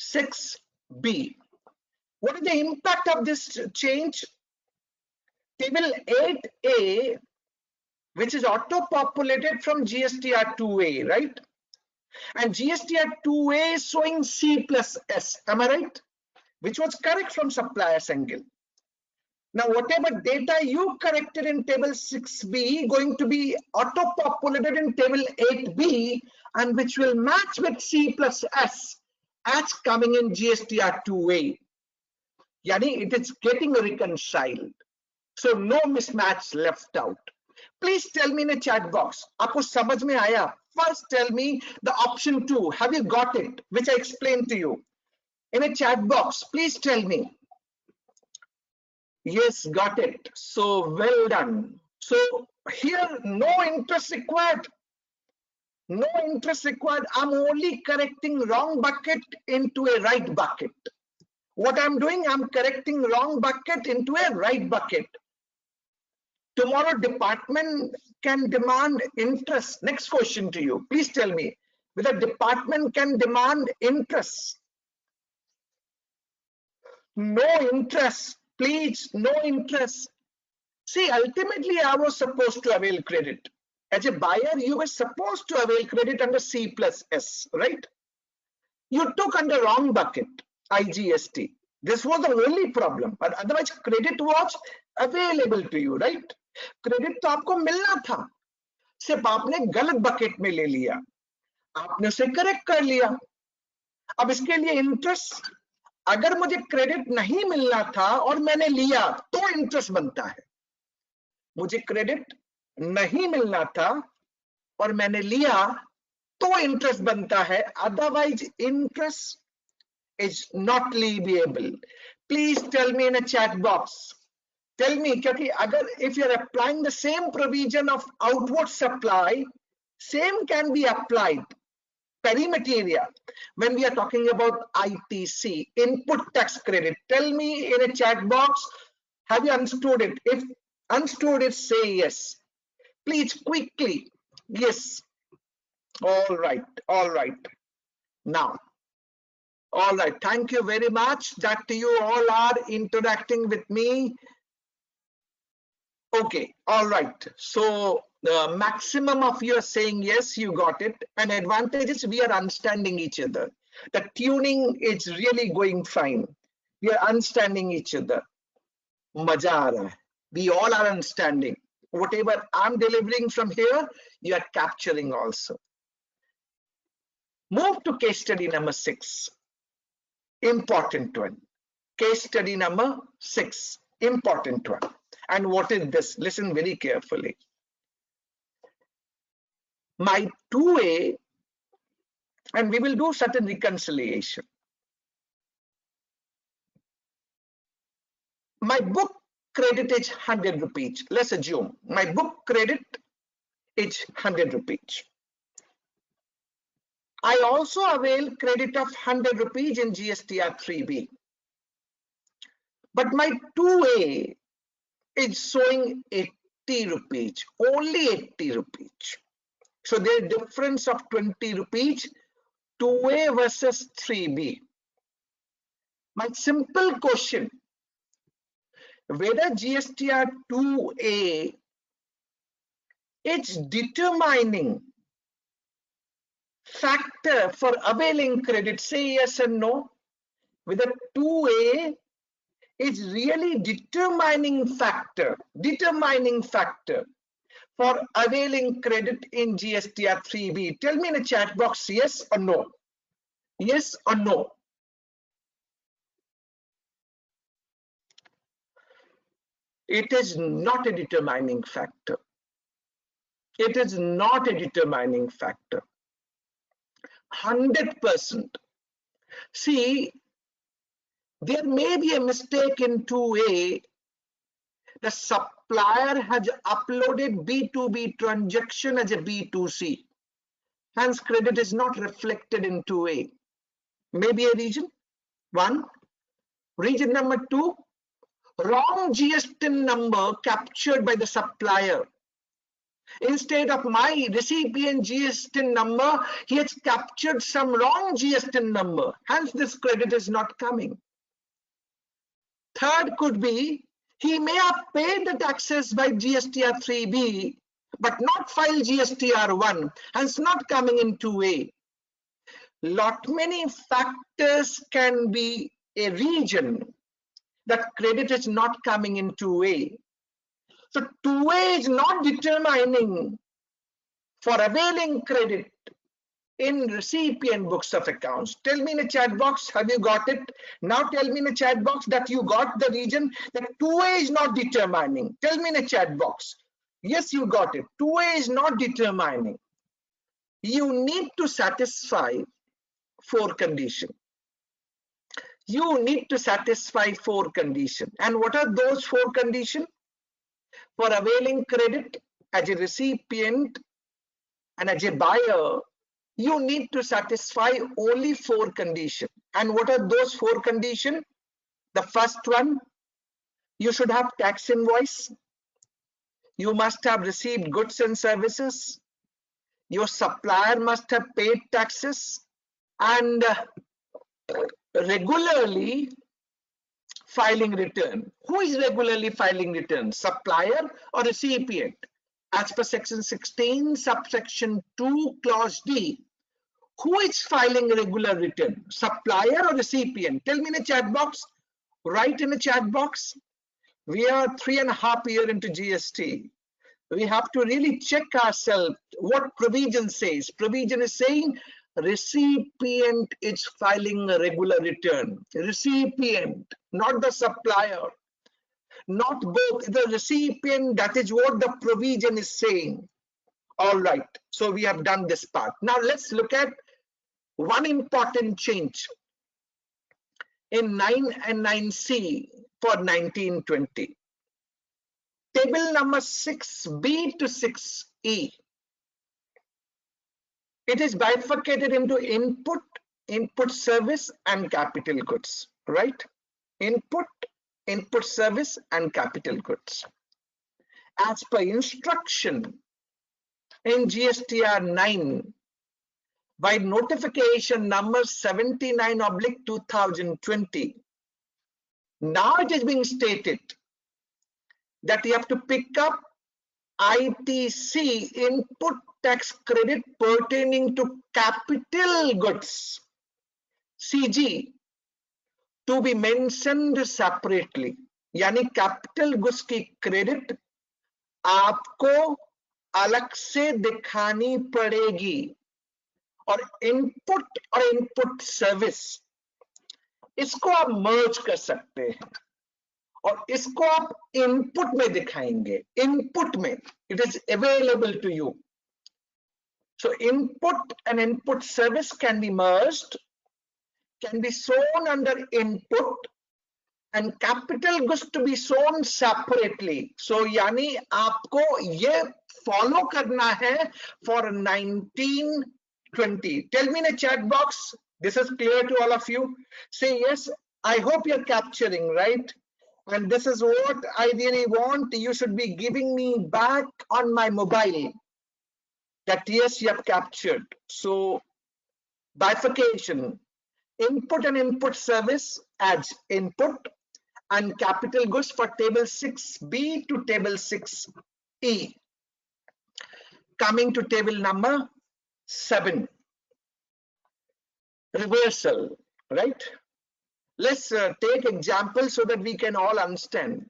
6B. What is the impact of this change? Table 8A, which is auto-populated from GSTR 2A, right? And GSTR 2A is showing C plus S, am I right? Which was correct from supplier's angle. Now, whatever data you corrected in table 6B going to be auto-populated in table 8B, and which will match with C plus S as coming in GSTR 2A. Yani it is getting reconciled. So no mismatch left out. Please tell me in a chat box, aapko samajh mein aaya? First tell me the option 2. Have you got it? Which I explained to you. In a chat box, please tell me. Yes, got it. So well done. So here, no interest required. No interest required. I'm only correcting wrong bucket into a right bucket. What I'm doing, I'm correcting wrong bucket into a right bucket. Tomorrow, department can demand interest. Next question to you. Please tell me whether department can demand interest. No interest. Please, no interest. See, ultimately, I was supposed to avail credit. As a buyer, you were supposed to avail credit under C plus S, right? You took under wrong bucket, IGST. This was the only problem. But otherwise, credit was available to you, right? Credit तो आपको मिलना था. सिर्फ आपने गलत bucket में ले लिया. आपने उसे correct कर लिया. अब इसके लिए interest, अगर मुझे क्रेडिट नहीं मिलना था और मैंने लिया तो इंटरेस्ट बनता है. मुझे क्रेडिट नहीं मिलना था और मैंने लिया तो इंटरेस्ट बनता है. Otherwise interest is not leviable. Please tell me in a chat box. Tell me, क्योंकि अगर if you are applying the same provision of outward supply, same can be applied. Perimeter area, when we are talking about ITC, input tax credit. Tell me in a chat box, have you understood it? If understood it, say yes. Please quickly. Yes. All right. All right. Now. All right. Thank you very much that you all are interacting with me. Okay. All right. So the maximum of you are saying yes, you got it. And advantage is we are understanding each other. The tuning is really going fine. We are understanding each other. Maja aa raha hai. We all are understanding. Whatever I'm delivering from here, you are capturing also. Move to case study number 6. Important one. Case study number 6. Important one. And what is this? Listen very carefully. My 2A, and we will do certain reconciliation. My book credit is 100 rupees. Let's assume my book credit is 100 rupees. I also avail credit of 100 rupees in GSTR 3B. But my 2A is showing 80 rupees, only 80 rupees. So there is difference of 20 rupees, 2A versus 3B. My simple question, whether GSTR 2A is determining factor for availing credit, say yes or no. Whether 2A is really determining factor for availing credit in GSTR 3B. Tell me in a chat box, yes or no. Yes or no. It is not a determining factor. It is not a determining factor. 100%. See, there may be a mistake in 2A. The supplier has uploaded B2B transaction as a B2C. Hence, credit is not reflected in 2A. Maybe a reason. One. Region number 2, wrong GSTIN number captured by the supplier. Instead of my recipient GSTIN number, he has captured some wrong GSTIN number. Hence, this credit is not coming. Third could be, he may have paid the taxes by GSTR 3B, but not filed GSTR 1, hence not coming in 2A. Lot many factors can be a reason that credit is not coming in 2A. So 2A is not determining for availing credit in recipient books of accounts. Tell me in a chat box, have you got it? Now tell me in a chat box that you got the region that 2A is not determining. Tell me in a chat box. Yes, you got it. 2A is not determining. You need to satisfy 4 conditions. You need to satisfy 4 conditions. And what are those 4 conditions? For availing credit as a recipient and as a buyer, you need to satisfy only 4 conditions. And what are those 4 conditions? The first one, you should have tax invoice. You must have received goods and services. Your supplier must have paid taxes and regularly filing return. Who is regularly filing return? Supplier or recipient? As per section 16, subsection 2, clause D, who is filing regular return? Supplier or recipient? Tell me in a chat box. Write in a chat box. We are 3.5 years into GST. We have to really check ourselves what provision says. Provision is saying recipient is filing a regular return. Recipient, not the supplier, not both. The recipient, that is what the provision is saying. All right, so we have done this part. Now let's look at one important change in 9 and 9C for 1920. Table number 6B to 6E. It is bifurcated into input, input service, and capital goods, right? Input, input service, and capital goods. As per instruction in GSTR 9 by notification number 79/2020, now it is being stated that you have to pick up ITC, input tax credit pertaining to capital goods, CG, to be mentioned separately. यानी capital goods की credit आपको अलग से दिखानी पड़ेगी. और input और input service, इसको आप merge कर सकते हैं और इसको आप input में दिखाएंगे. Input में it is available to you. So input and input service can be merged, can be shown under input, and capital goods to be shown separately. So यानी आपको ये follow करना है for 1920. Tell me in a chat box, this is clear to all of you. Say yes, I hope you're capturing, right? And this is what I really want. You should be giving me back on my mobile that yes, you have captured. So bifurcation, input and input service as input, and capital goods for table 6B to table 6E. Coming to table number 7, reversal, right? Let's take example so that we can all understand.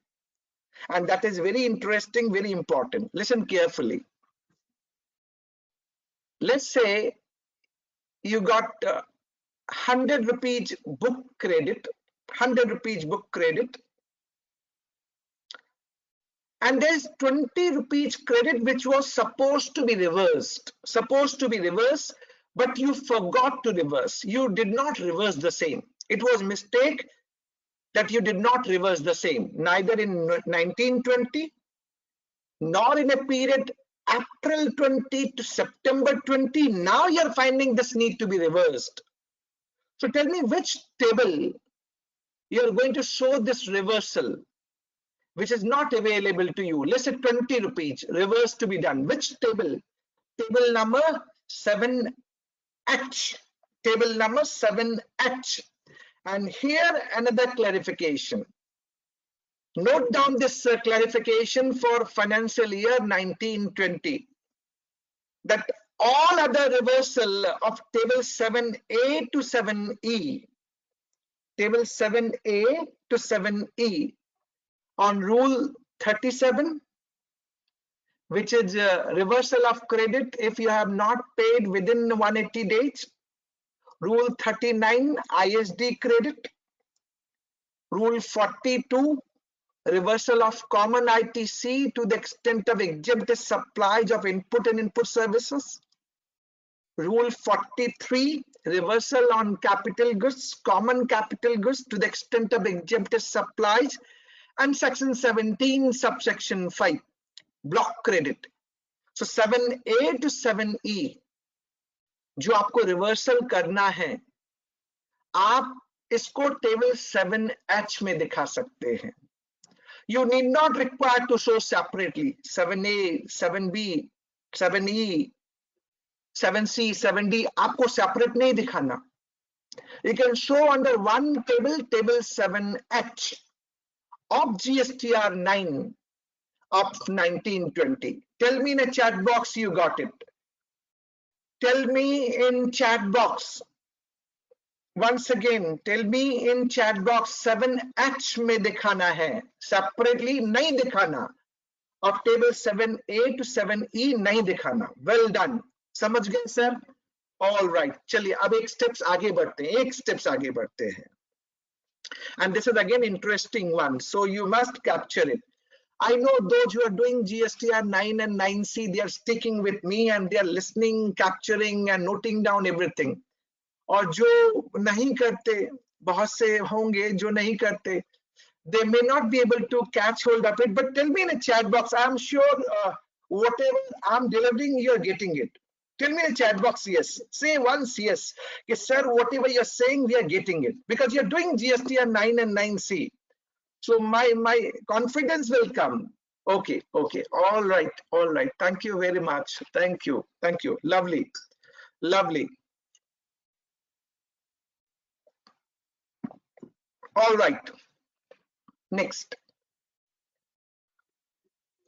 And that is very interesting, very important. Listen carefully. Let's say you got 100 rupees book credit, 100 rupees book credit, and there's 20 rupees credit which was supposed to be reversed, but you forgot to reverse. You did not reverse the same. It was mistake that you did not reverse the same, neither in 1920 nor in a period April 20 to September 20. Now you're finding this need to be reversed. So tell me which table you are going to show this reversal, which is not available to you. Let's say 20 rupees, reverse to be done. Which table? Table number 7H. Table number 7H. And here another clarification. Note down this clarification for financial year 1920, that all other reversal of table 7A to 7E, table 7A to 7E on rule 37, which is reversal of credit if you have not paid within 180 days, rule 39 ISD credit, rule 42 reversal of common ITC to the extent of exempt supplies of input and input services, rule 43 reversal on capital goods, common capital goods to the extent of exempt supplies, and section 17 subsection 5 block credit. So 7A to 7E जो आपको reversal करना है, आप इसको table 7H में दिखा सकते हैं. You need not require to show separately 7A, 7B, 7E, 7C, 7D. आपको separate नहीं दिखाना. You can show under one table, table 7H of GSTR 9 of 1920. Tell me in a chat box you got it. Tell me in chat box. Once again, tell me in chat box 7H में दिखाना है, separately नहीं दिखाना. Of table 7A to 7E नहीं दिखाना. Well done. समझ गए sir? All right. चलिए अब एक steps आगे बढ़ते हैं. And this is again interesting one. So you must capture it. I know those who are doing GSTR 9 and 9C, they are sticking with me and they are listening, capturing and noting down everything. और जो नहीं करते, बहुत से होंगे जो नहीं करते, they may not be able to catch hold of it, but tell me in a chat box. I am sure whatever I'm delivering, you are getting it. Tell me in a chat box yes. Say once yes. Yes, sir, whatever you're saying, we are getting it. Because you're doing GSTR 9 and 9C. So my confidence will come. Okay. All right. Thank you very much. Thank you. Lovely. All right. Next.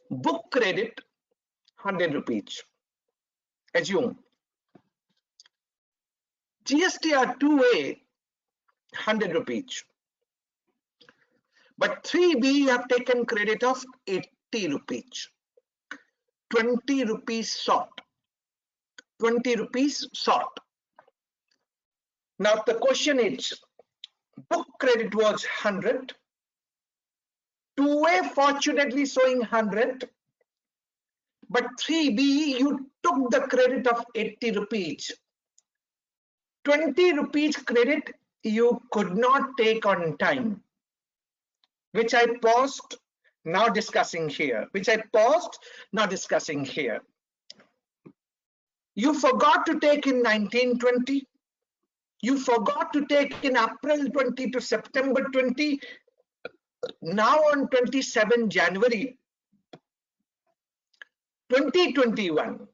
Book credit 100 rupees. Assume. GSTR 2A 100 rupees. But 3B you have taken credit of 80 rupees. 20 rupees short. 20 rupees short. Now the question is, book credit was 100. 2A fortunately showing 100. But 3B you took the credit of 80 rupees. 20 rupees credit you could not take on time, which I paused, now discussing here. You forgot to take in 1920. You forgot to take in April 20 to September 20. Now on 27 January 2021,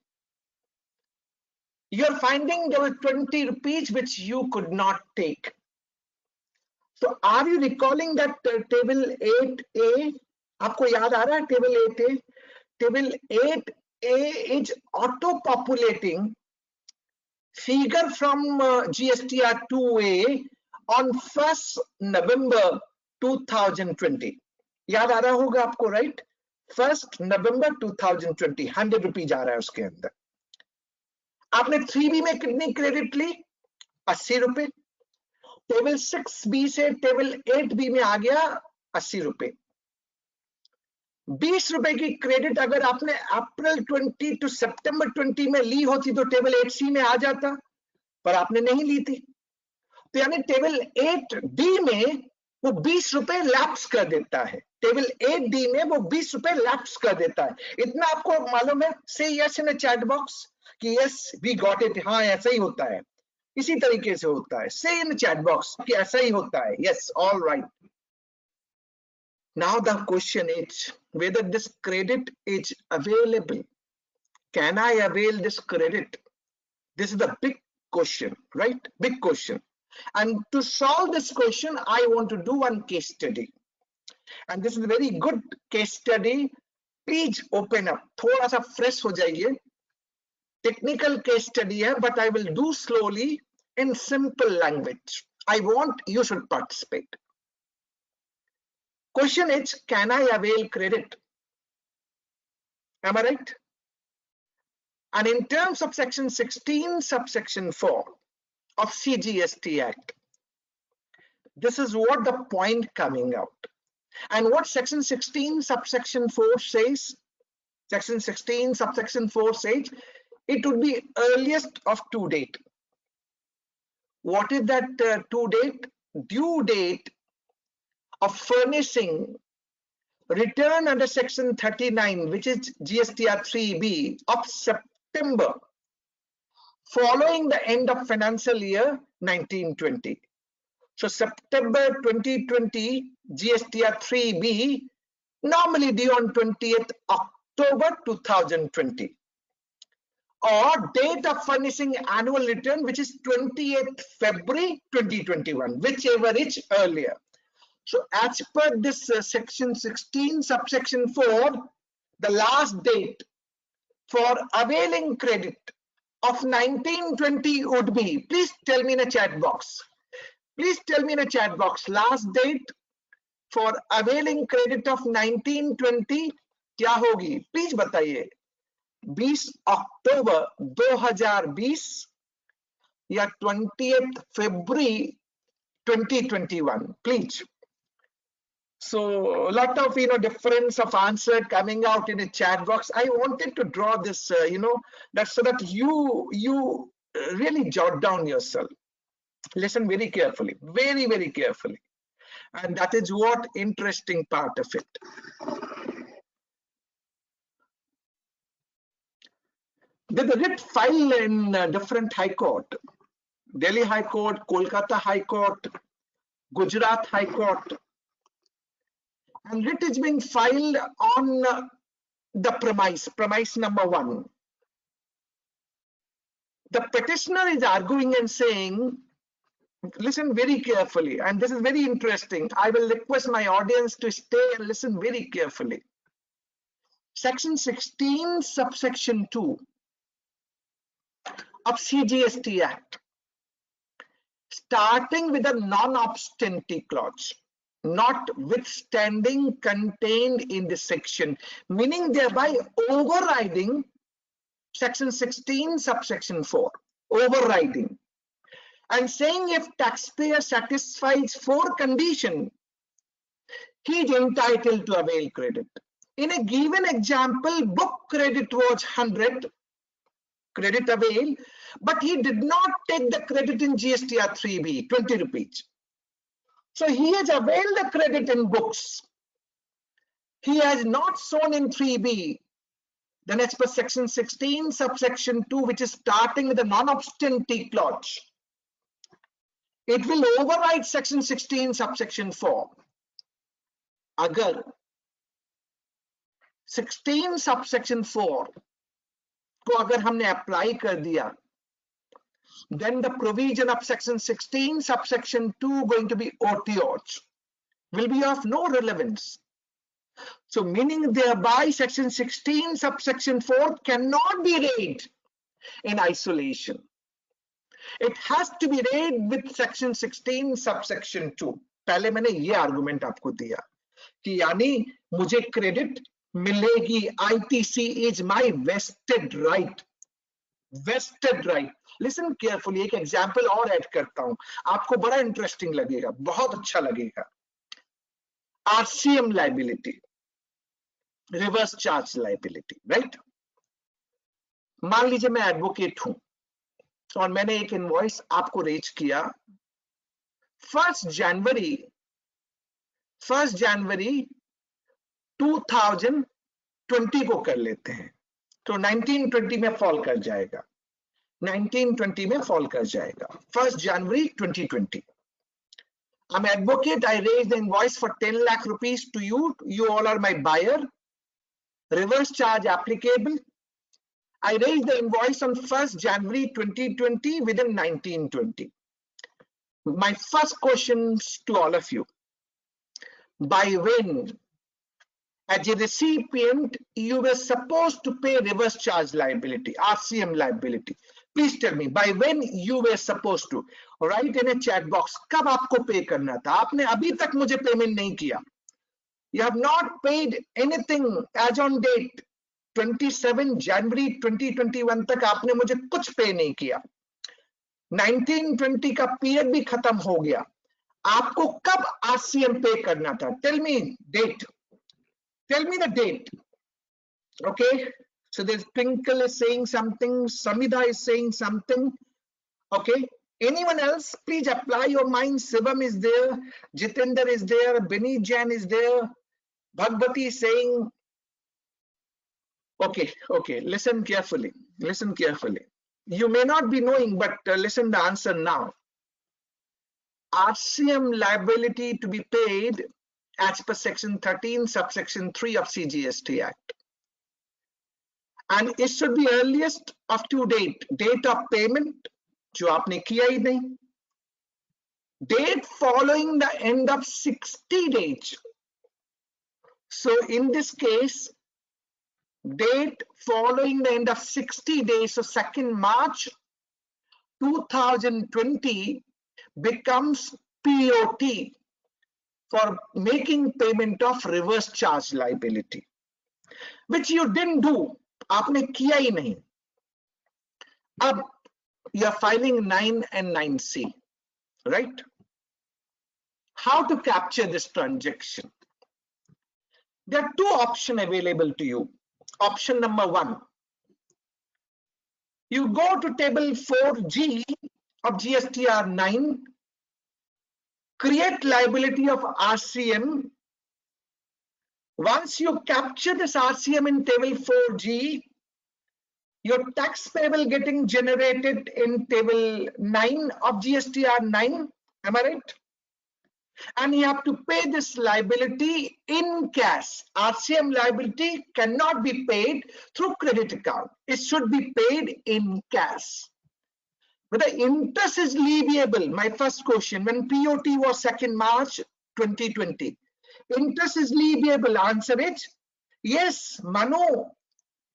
you're finding there were 20 rupees which you could not take. So are you recalling that table 8A? आपको याद आ रहा है table 8A? Table 8A is auto-populating figure from GSTR 2A on 1st November 2020. याद आ रहा होगा आपको, right? 1st November 2020, 100 rupees आ रहा है उसके अंदर. आपने 3B में कितनी क्रेडिट ली? 80 रुपए. टेबल 6B से टेबल 8B में आ गया 80 रुपए. 20 रुपए की क्रेडिट अगर आपने अप्रैल 20 टू सितंबर 20 में ली होती तो टेबल 8C में आ जाता, पर आपने नहीं ली थी. तो यानी टेबल 8D में वो 20 रुपए लैप्स कर देता है. टेबल 8D में वो 20 रुपए लैप्स कर देता है. इतना आपको मालूम है? से yes in a chat box कि यस वी गॉट इट. हाँ ऐसा ही होता है. इसी तरीके से होता है. Say in the chat box कि ऐसा ही होता है. Yes, all right. Now the question is whether this credit is available. Can I avail this credit? This is the big question, right? Big question. And to solve this question, I want to do one case study. And this is a very good case study. Please open up. थोड़ा सा fresh हो जाइए. Technical case study है, but I will do slowly in simple language. I want you should participate. Question is, can I avail credit? Am I right? And in terms of section 16, subsection 4 of CGST Act, this is what the point coming out. And what section 16, subsection 4 says, section 16, subsection 4 says, it would be earliest of due date. What is that due date? Due date of furnishing return under section 39, which is GSTR 3B of September, following the end of financial year 1920. So September 2020, GSTR 3B, normally due on 20th October 2020. Or date of furnishing annual return, which is 28th February 2021, whichever is earlier. So as per this section 16, subsection 4, the last date for availing credit of 1920 would be, please tell me in a chat box. Please tell me in a chat box, last date for availing credit of 1920 क्या होगी? Please बताइए. 20 अक्टूबर 2020 या 20th February 2021, please. So a lot of difference of answer coming out in the chat box. I wanted to draw this that so that you really jot down yourself. Listen very carefully, very carefully, and that is what interesting part of it. There's a writ file in different high court, Delhi High Court, Kolkata High Court, Gujarat High Court, and writ is being filed on the premise number 1. The petitioner is arguing and saying, listen very carefully, and this is very interesting. I will request my audience to stay and listen very carefully. Section 16, subsection 2 of CGST Act, starting with a non-obstante clause, notwithstanding contained in this section, meaning thereby overriding section 16, subsection 4, overriding, and saying if taxpayer satisfies 4 conditions, he is entitled to avail credit. In a given example, book credit was 100, credit avail, but he did not take the credit in GSTR 3B, 20 rupees. So he has availed the credit in books. He has not shown in 3B. Then as per section 16, subsection 2, which is starting with a non-obstante clause, it will override section 16, subsection 4. Agar 16 subsection 4 को अगर हमने apply कर दिया, then the provision of section 16 subsection 2 going to be OTOs will be of no relevance. So meaning thereby section 16 subsection 4 cannot be read in isolation. It has to be read with section 16 subsection 2. पहले मैंने ये argument आपको दिया कि यानी मुझे credit मिलेगी, ITC is my vested right. Vested right. Listen carefully, एक example और add करता हूं, आपको बड़ा interesting लगेगा, बहुत अच्छा लगेगा. RCM liability, reverse charge liability, right? मान लीजिए मैं advocate हूं और मैंने एक invoice आपको raise किया 1st January 2020 को कर लेते हैं, तो 1920 में fall कर जाएगा. 1920 में fall कर जाएगा. 1st January 2020. I'm advocate. I raised the invoice for 10 lakh rupees to you. You all are my buyer. Reverse charge applicable. I raised the invoice on 1st January 2020 within 1920. My first questions to all of you. By when, as a recipient, you were supposed to pay reverse charge liability, RCM liability? Please tell me, by when you were supposed to? Write in a chat box, कब आपको पे करना था? आपने अभी तक मुझे payment नहीं किया. You have not paid anything as on date 27 January 2021 तक आपने मुझे कुछ पे नहीं किया. 1920 का पीरियड भी खत्म हो गया. आपको कब RCM पे करना था? Tell me date. Tell me the date. Okay. So there's Twinkle is saying something. Samida is saying something. Okay. Anyone else? Please apply your mind. Shivam is there. Jitender is there. Benny Jan is there. Bhagwati is saying. Okay. Okay. Listen carefully. Listen carefully. You may not be knowing, but listen the answer now. RCM liability to be paid as per section 13 subsection 3 of CGST Act, and it should be earliest of to date of payment जो आपने किया ही नहीं, date following the end of 60 days. So in this case, date following the end of 60 days, so 2nd March 2020 becomes POT for making payment of reverse charge liability, which you didn't do. आपने किया ही नहीं. अब you are filing 9 and 9C, right? How to capture this transaction? There are 2 options available to you. Option number 1, you go to table 4G of GSTR 9, create liability of RCM. Once you capture this RCM in table 4G, your tax payable getting generated in table 9 of GSTR 9. Am I right? And you have to pay this liability in cash. RCM liability cannot be paid through credit account. It should be paid in cash. But the interest is leviable. My first question, when POT was 2nd March 2020, interest is leviable. Answer is yes, Manu.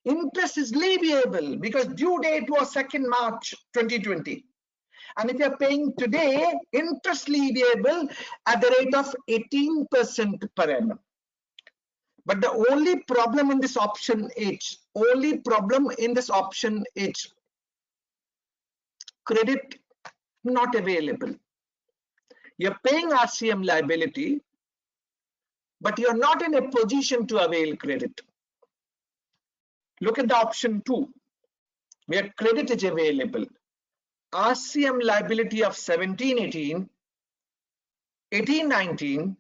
Interest is leviable because due date was 2nd March 2020. And if you're paying today, interest leviable at the rate of 18% per annum. But the only problem in this option is, credit not available. You're paying RCM liability, but you're not in a position to avail credit. Look at the option 2, where credit is available. RCM liability of 1718, 1819,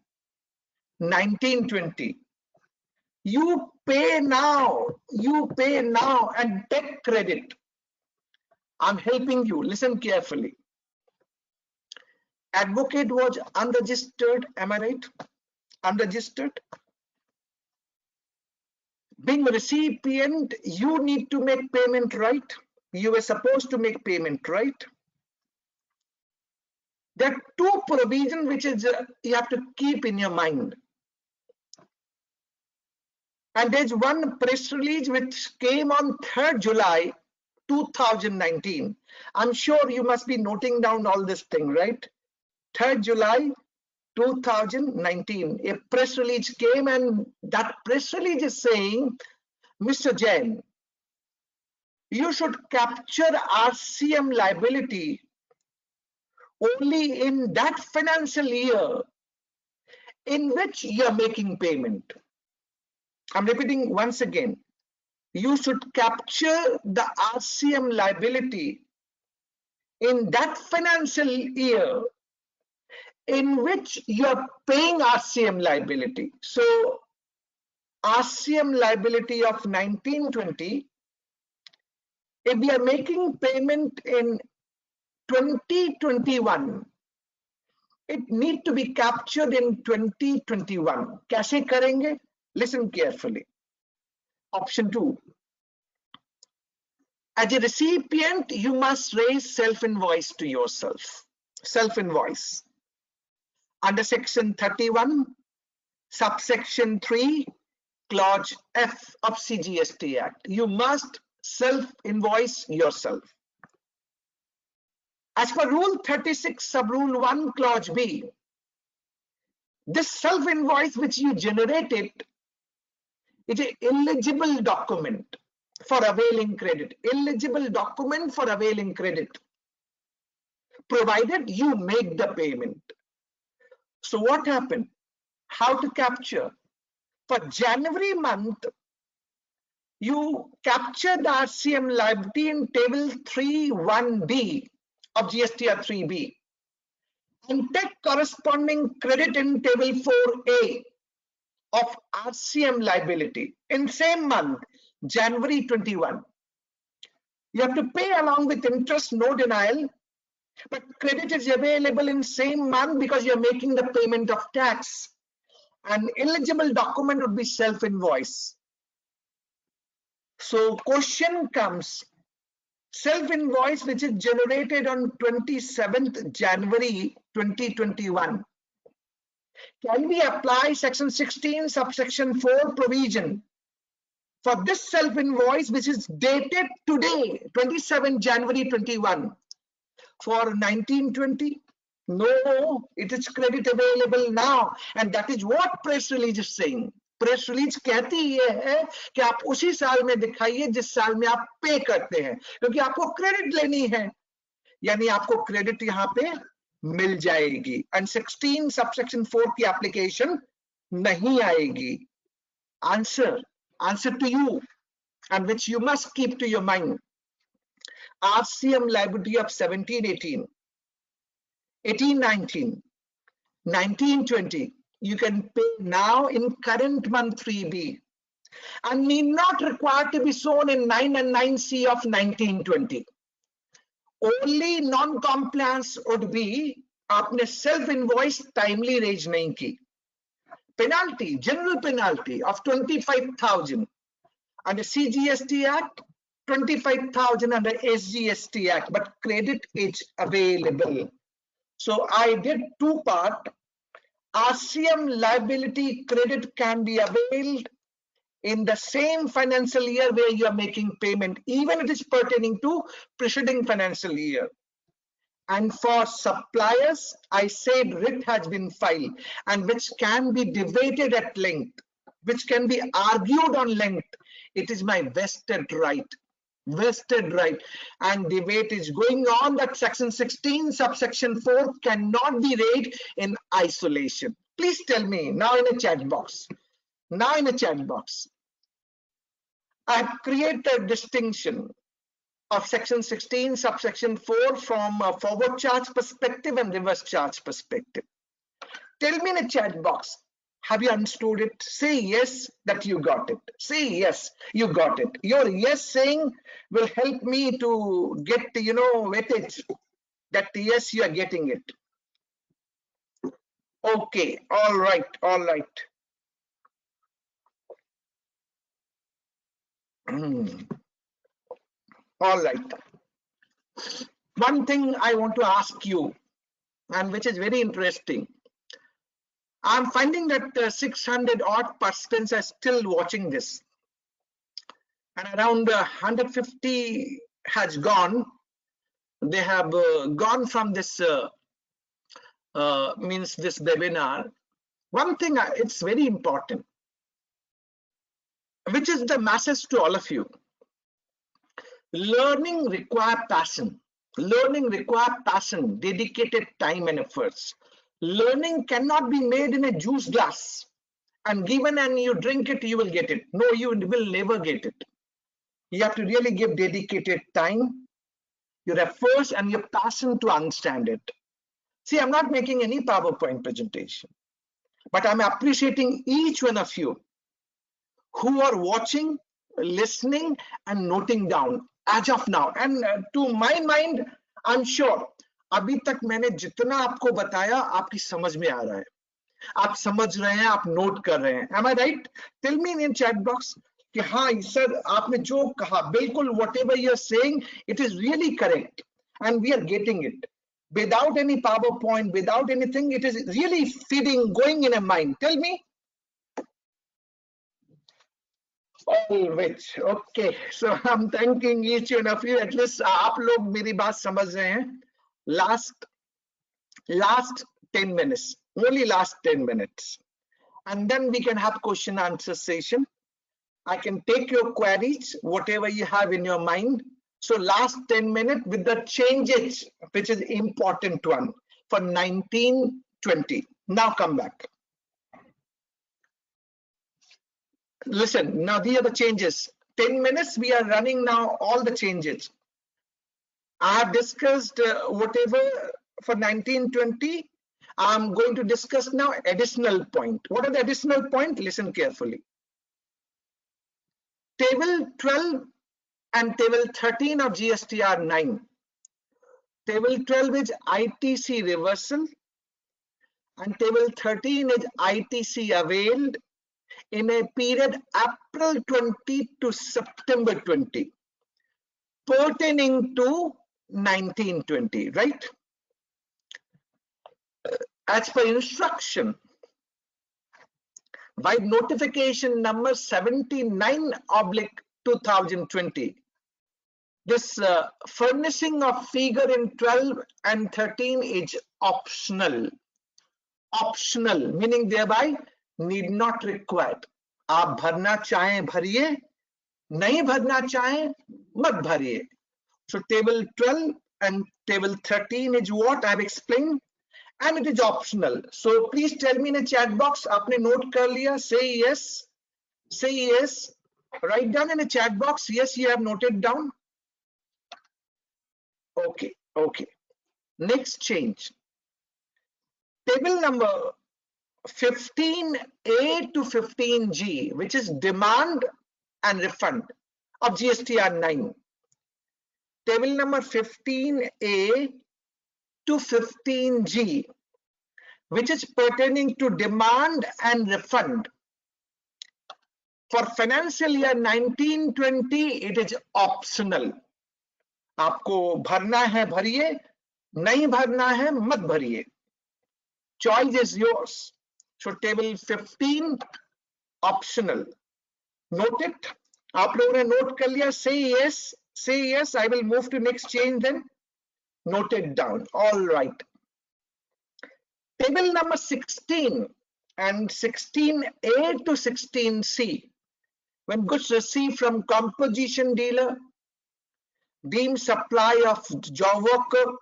1920. You pay now and take credit. I'm helping you. Listen carefully. Advocate was unregistered. Am I right? Unregistered. Being recipient, you need to make payment, right? You were supposed to make payment, right? There are 2 provisions which is you have to keep in your mind. And there's one press release which came on 3rd July 2019. I'm sure you must be noting down all this thing, right? 3rd July 2019. A press release came, and that press release is saying, Mr. Jain, you should capture RCM liability only in that financial year in which you are making payment. I'm repeating once again. You should capture the RCM liability in that financial year in which you are paying RCM liability. So RCM liability of 1920 If we are making payment in 2021, it need to be captured in 2021. कैसे करेंगे? Listen carefully. Option 2. As a recipient, you must raise self-invoice to yourself. Self-invoice. Under section 31, subsection 3, clause F of CGST Act. You must self-invoice yourself. As per Rule 36, Sub-Rule 1, Clause B, this self-invoice which you generated is an eligible document for availing credit. Eligible document for availing credit, provided you make the payment. So what happened? How to capture? For January month, you capture the RCM liability in table 3.1b of GSTR 3B and take corresponding credit in table 4A of RCM liability in same month, January 21. You have to pay along with interest, no denial, but credit is available in same month because you're making the payment of tax. An eligible document would be self-invoice. So question comes, self-invoice which is generated on 27th January 2021. Can we apply section 16 subsection 4 provision for this self-invoice which is dated today, 27 January 21 for 1920? No, it is credit available now, and that is what press release is saying. Press release कहती ये है कि आप उसी साल में दिखाइए जिस साल में आप पे करते हैं, क्योंकि आपको क्रेडिट लेनी है, यानी आपको क्रेडिट यहाँ पे मिल जाएगी एंड 16 सबसेक्शन 4 की एप्लीकेशन नहीं आएगी. Answer to you, and which you must keep to your mind. RCM liability of 17-18, 18-19, 19-20, you can pay now in current month 3B and need not required to be shown in 9 and 9C of 19-20. Only non-compliance would be आपने self invoice timely raise नहीं की. Penalty, general penalty of 25,000 under CGST Act, 25,000 under SGST Act, but credit is available. So I did two part. RCM liability credit can be availed in the same financial year where you are making payment, even it is pertaining to preceding financial year. And for suppliers, I said writ has been filed and which can be debated at length, which can be argued on length. It is my vested right, and debate is going on that section 16 subsection 4 cannot be read in isolation. Please tell me now in a chat box. I have created a distinction of section 16 subsection 4 from a forward charge perspective and reverse charge perspective. Tell me in a chat box, have you understood it? Say yes that you got it. Say yes, you got it. Your yes saying will help me to get, weightage that yes, you are getting it. Okay, all right. All right. One thing I want to ask you, and which is very interesting. I'm finding that 600 odd participants are still watching this, and around 150 has gone. They have gone from this this webinar. One thing, it's very important, which is the message to all of you. Learning requires passion. Dedicated time and efforts. Learning cannot be made in a juice glass and given and you drink it, you will get it. No, you will never get it. You have to really give dedicated time, your efforts and your passion to understand it. See, I'm not making any PowerPoint presentation, but I'm appreciating each one of you who are watching, listening and noting down. as of now, and to my mind I'm sure अभी तक मैंने जितना आपको बताया आपकी समझ में आ रहा है, आप समझ रहे हैं, आप नोट कर रहे हैं. Am I right? Tell me in chat box कि हाँ सर आपने जो कहा बिल्कुल whatever you are saying it is really correct and we are getting it without any PowerPoint, without anything. It is really feeding, going in a mind. Tell me. All right. Okay. So I'm thanking each one of you. At least आप लोग मेरी बात समझ रहे हैं. Last 10 minutes, only last 10 minutes. And then we can have question answer session. I can take your queries, whatever you have in your mind. So last 10 minutes with the changes, which is important one for 1920. Now come back. Listen, now these are the changes. 10 minutes, we are running now all the changes. I have discussed whatever for 1920. I'm going to discuss now additional point. What are the additional point? Listen carefully. Table 12 and table 13 of GSTR 9. Table 12 is ITC reversal and table 13 is ITC availed in a period April 20 to September 20 pertaining to 1920, right? As per instruction by notification number 79/2020, this furnishing of figure in 12 and 13 is optional. Optional meaning thereby need not required. आप भरना चाहें भरिए, नहीं भरना चाहें मत भरिए. So table 12 and table 13 is what I have explained, and it is optional. So please tell me in a chat box, आपने note कर लिया? Say yes. Say yes. Write down in a chat box. Yes, you have noted down. Okay. Okay. Next change. Table number 15A to 15G, which is demand and refund of GSTR 9. Table number 15A to 15G, which is pertaining to demand and refund. For financial year 1920, it is optional. आपको भरना है भरिए, नहीं भरना है मत भरिए. Choice is yours. So table 15 optional. Note it. आप लोगों ने note कर लिया? Say yes. Say yes. I will move to next change then. Note it down. All right. Table number 16 and 16A to 16C. When goods received from composition dealer, deemed supply of job worker,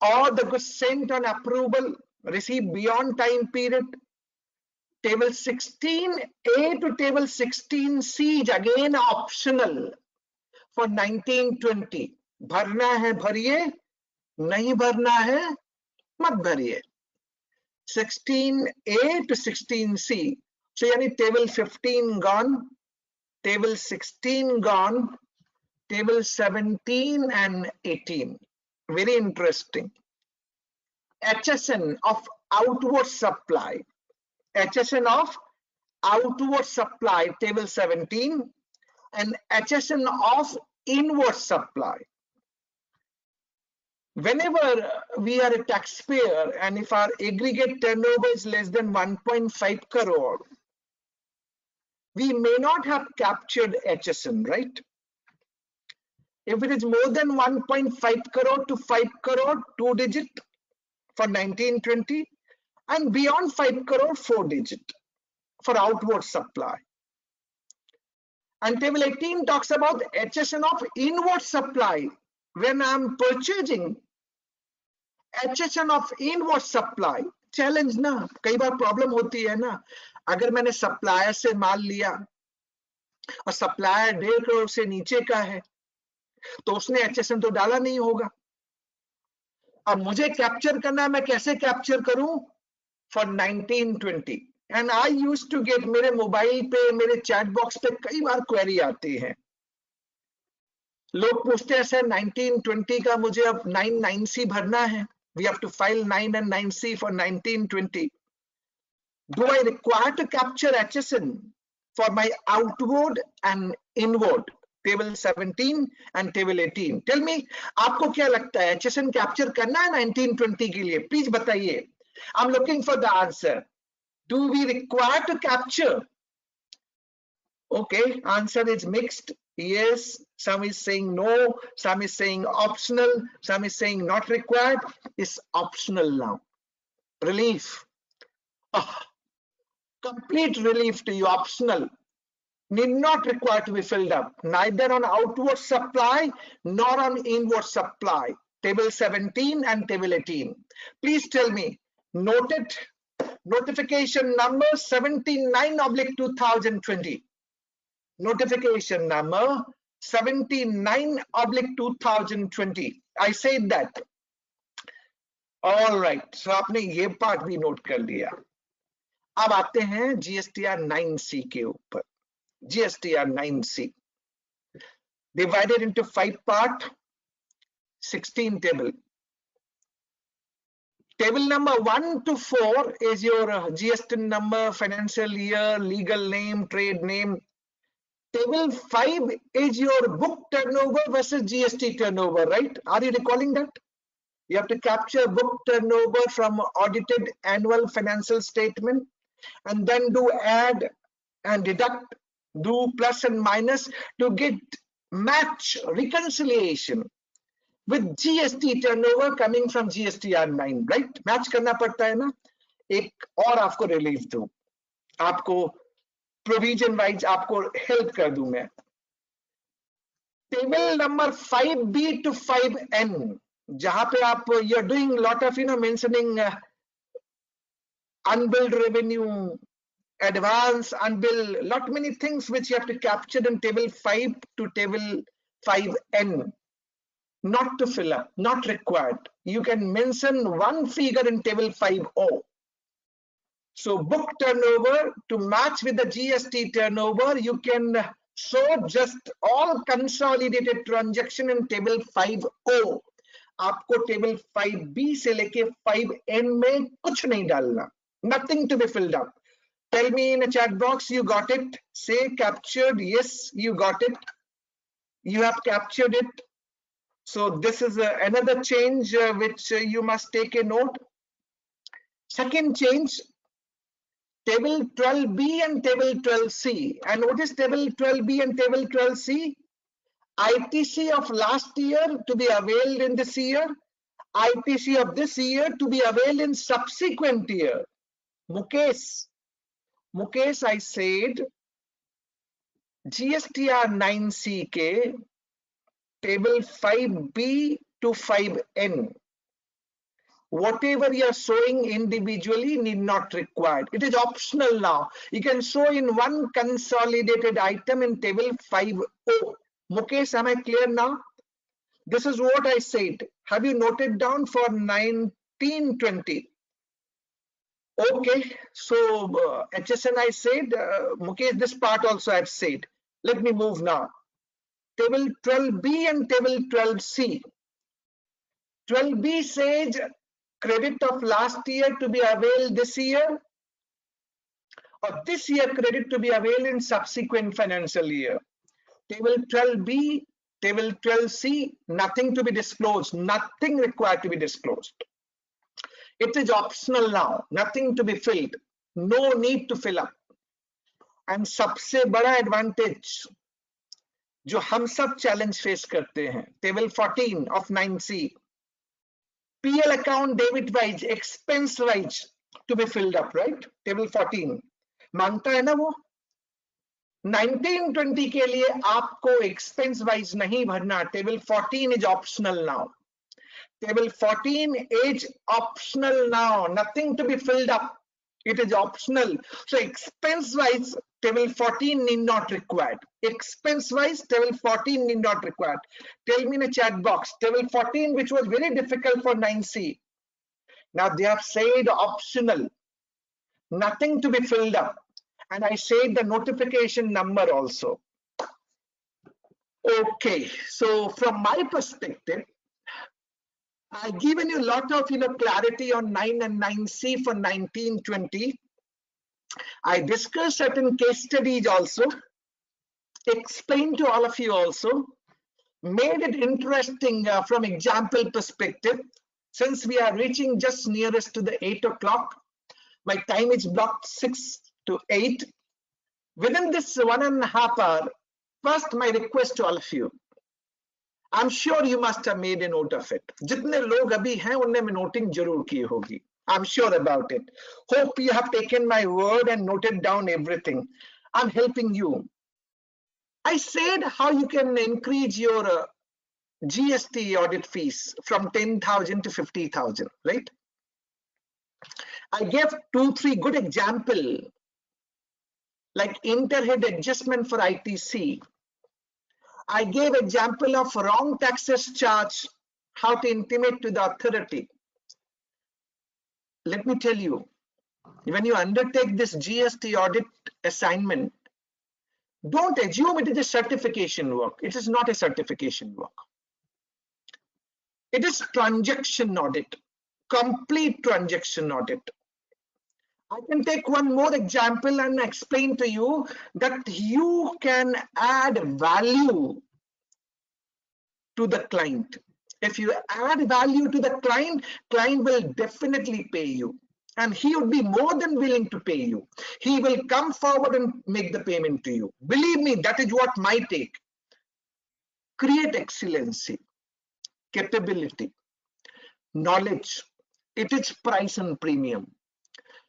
or the goods sent on approval received beyond time period. Table 16A to table 16C is again optional for 1920. भरना है भरिए, नहीं भरना है मत भरिए. 16A to 16C. So यानी table 15 gone, table 16 gone, table 17 and 18. Very interesting. HSN of outward supply. HSN of outward supply, table 17, and HSN of inward supply. Whenever we are a taxpayer and if our aggregate turnover is less than 1.5 crore, we may not have captured HSN, right? If it is more than 1.5 crore to 5 crore, 2 digit for 1920, and beyond 5 crore, 4 digit for outward supply. And table 18 talks about HSN of inward supply. When I'm purchasing, HSN of inward supply, challenge ना, कई बार problem होती है ना. अगर मैंने supplier से माल लिया और supplier 1.5 crore से नीचे का है, तो उसने HSN तो डाला नहीं होगा. अब मुझे कैप्चर करना है, मैं कैसे कैप्चर करूं? For 1920. And I used to get, मेरे मोबाइल पे, मेरे चैट बॉक्स पे कई बार क्वेरी आती है. लोग पूछते हैं सर 1920 का मुझे अब 9(9)(c) भरना है. We have to file 9 and 9(c) for 1920. Do I require to capture HSN for my outward and inward? Table 17 and table 18. Tell me, आपको क्या लगता है HSN capture करना है 1920 के लिए? Please बताइए. I'm looking for the answer. Do we require to capture? Okay, answer is mixed. Yes, some is saying no, some is saying optional, some is saying not required. It's optional now. Relief. Ah, complete relief to you, optional. Need not required to be filled up, neither on outward supply nor on inward supply. Table 17 and table 18. Please tell me, noted notification number 79/2020. Notification number 79/2020. I said that. All right. So आपने ये part भी note कर लिया. अब आते हैं GSTR 9C के ऊपर. GSTR 9C divided into 5 part, 16 table. Table number 1 to 4 is your GST number, financial year, legal name, trade name. Table 5 is your book turnover versus GST turnover, right? Are you recalling that? You have to capture book turnover from audited annual financial statement and then do add and deduct, do plus and minus to get match reconciliation with GST turnover coming from GSTR 9, right? Match करना पड़ता है ना. एक और आपको relief दूं, आपको provision wise आपको हेल्प कर दूं मैं. Table number 5B to 5N, जहां पे आप you are doing lot of mentioning unbilled revenue, advance, unbilled, lot many things which you have to capture in table 5 to table 5N. Not to fill up, not required. You can mention one figure in table 5O. So book turnover to match with the GST turnover, you can show just all consolidated transaction in table 5O. आपको table 5B से लेके 5N में कुछ नहीं डालना. Nothing to be filled up. Tell me in a chat box, you got it. Say captured. Yes, you got it. You have captured it. So this is another change which you must take a note. Second change, table 12B and table 12C. And what is table 12B and table 12C? ITC of last year to be availed in this year. ITC of this year to be availed in subsequent year. Mukesh, I said GSTR 9C के table 5B to 5N, whatever you are showing individually need not required. It is optional now. You can show in one consolidated item in table 5O. Mukesh, am I clear now? This is what I said. Have you noted down for 1920? Okay, so HSN I said, Mukesh, this part also I've said. Let me move now. Table 12B and table 12C. 12B says credit of last year to be availed this year, or this year credit to be availed in subsequent financial year. Table 12B, table 12C, nothing to be disclosed, nothing required to be disclosed. It is optional now, nothing to be filled, no need to fill up. And सबसे बड़ा advantage जो हम सब challenge face करते हैं, table 14 of 9C, PL account debit wise, expense wise to be filled up, right? Table 14 मांगता है ना वो. 1920 के लिए आपको expense wise नहीं भरना. Table 14 is optional now. Table 14 is optional now, nothing to be filled up. It is optional. So expense wise, table 14 need not required. Expense wise, table 14 need not required. Tell me in a chat box, table 14, which was very difficult for 9C. Now they have said optional, nothing to be filled up. And I said the notification number also. Okay, so from my perspective, I've given you a lot of clarity on 9 and 9C for 1920. I discussed certain case studies also, explained to all of you also, made it interesting from example perspective. Since we are reaching just nearest to the 8 o'clock, my time is blocked 6 to 8. Within this 1.5 hours, first my request to all of you, I'm sure you must have made a note of it. जितने लोग अभी हैं उनने में noting जरूर की होगी. I'm sure about it. Hope you have taken my word and noted down everything. I'm helping you. I said how you can increase your GST audit fees from 10,000 to 50,000, right? I gave 2-3 good example, like interhead adjustment for ITC. I gave example of wrong taxes charge, how to intimate to the authority. Let me tell you, when you undertake this GST audit assignment, don't assume it is a certification work. It is not a certification work. It is transaction audit, complete transaction audit. I can take one more example and explain to you that you can add value to the client. If you add value to the client, client will definitely pay you. And he would be more than willing to pay you. He will come forward and make the payment to you. Believe me, that is what my take. Create excellency, capability, knowledge. It is price and premium.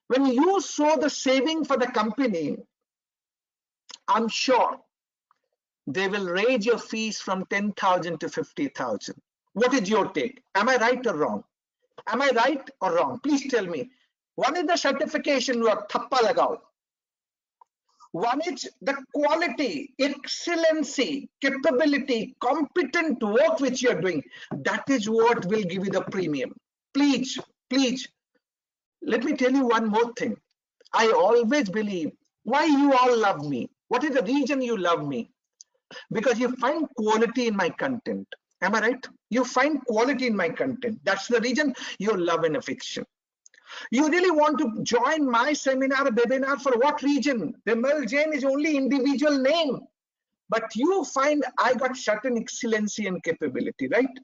When you show the saving for the company, I'm sure they will raise your fees from 10,000 to 50,000. What is your take? Am I right or wrong? Am I right or wrong? Please tell me. One is the certification work, thappa lagao. One is the quality, excellency, capability, competent work which you are doing. That is what will give you the premium. Please, please, let me tell you one more thing. I always believe why you all love me. What is the reason you love me? Because you find quality in my content. Am I right? You find quality in my content. That's the reason you love and affection. You really want to join my seminar, webinar for what reason? Bimal Jain is only individual name. But you find I got certain excellency and capability, right?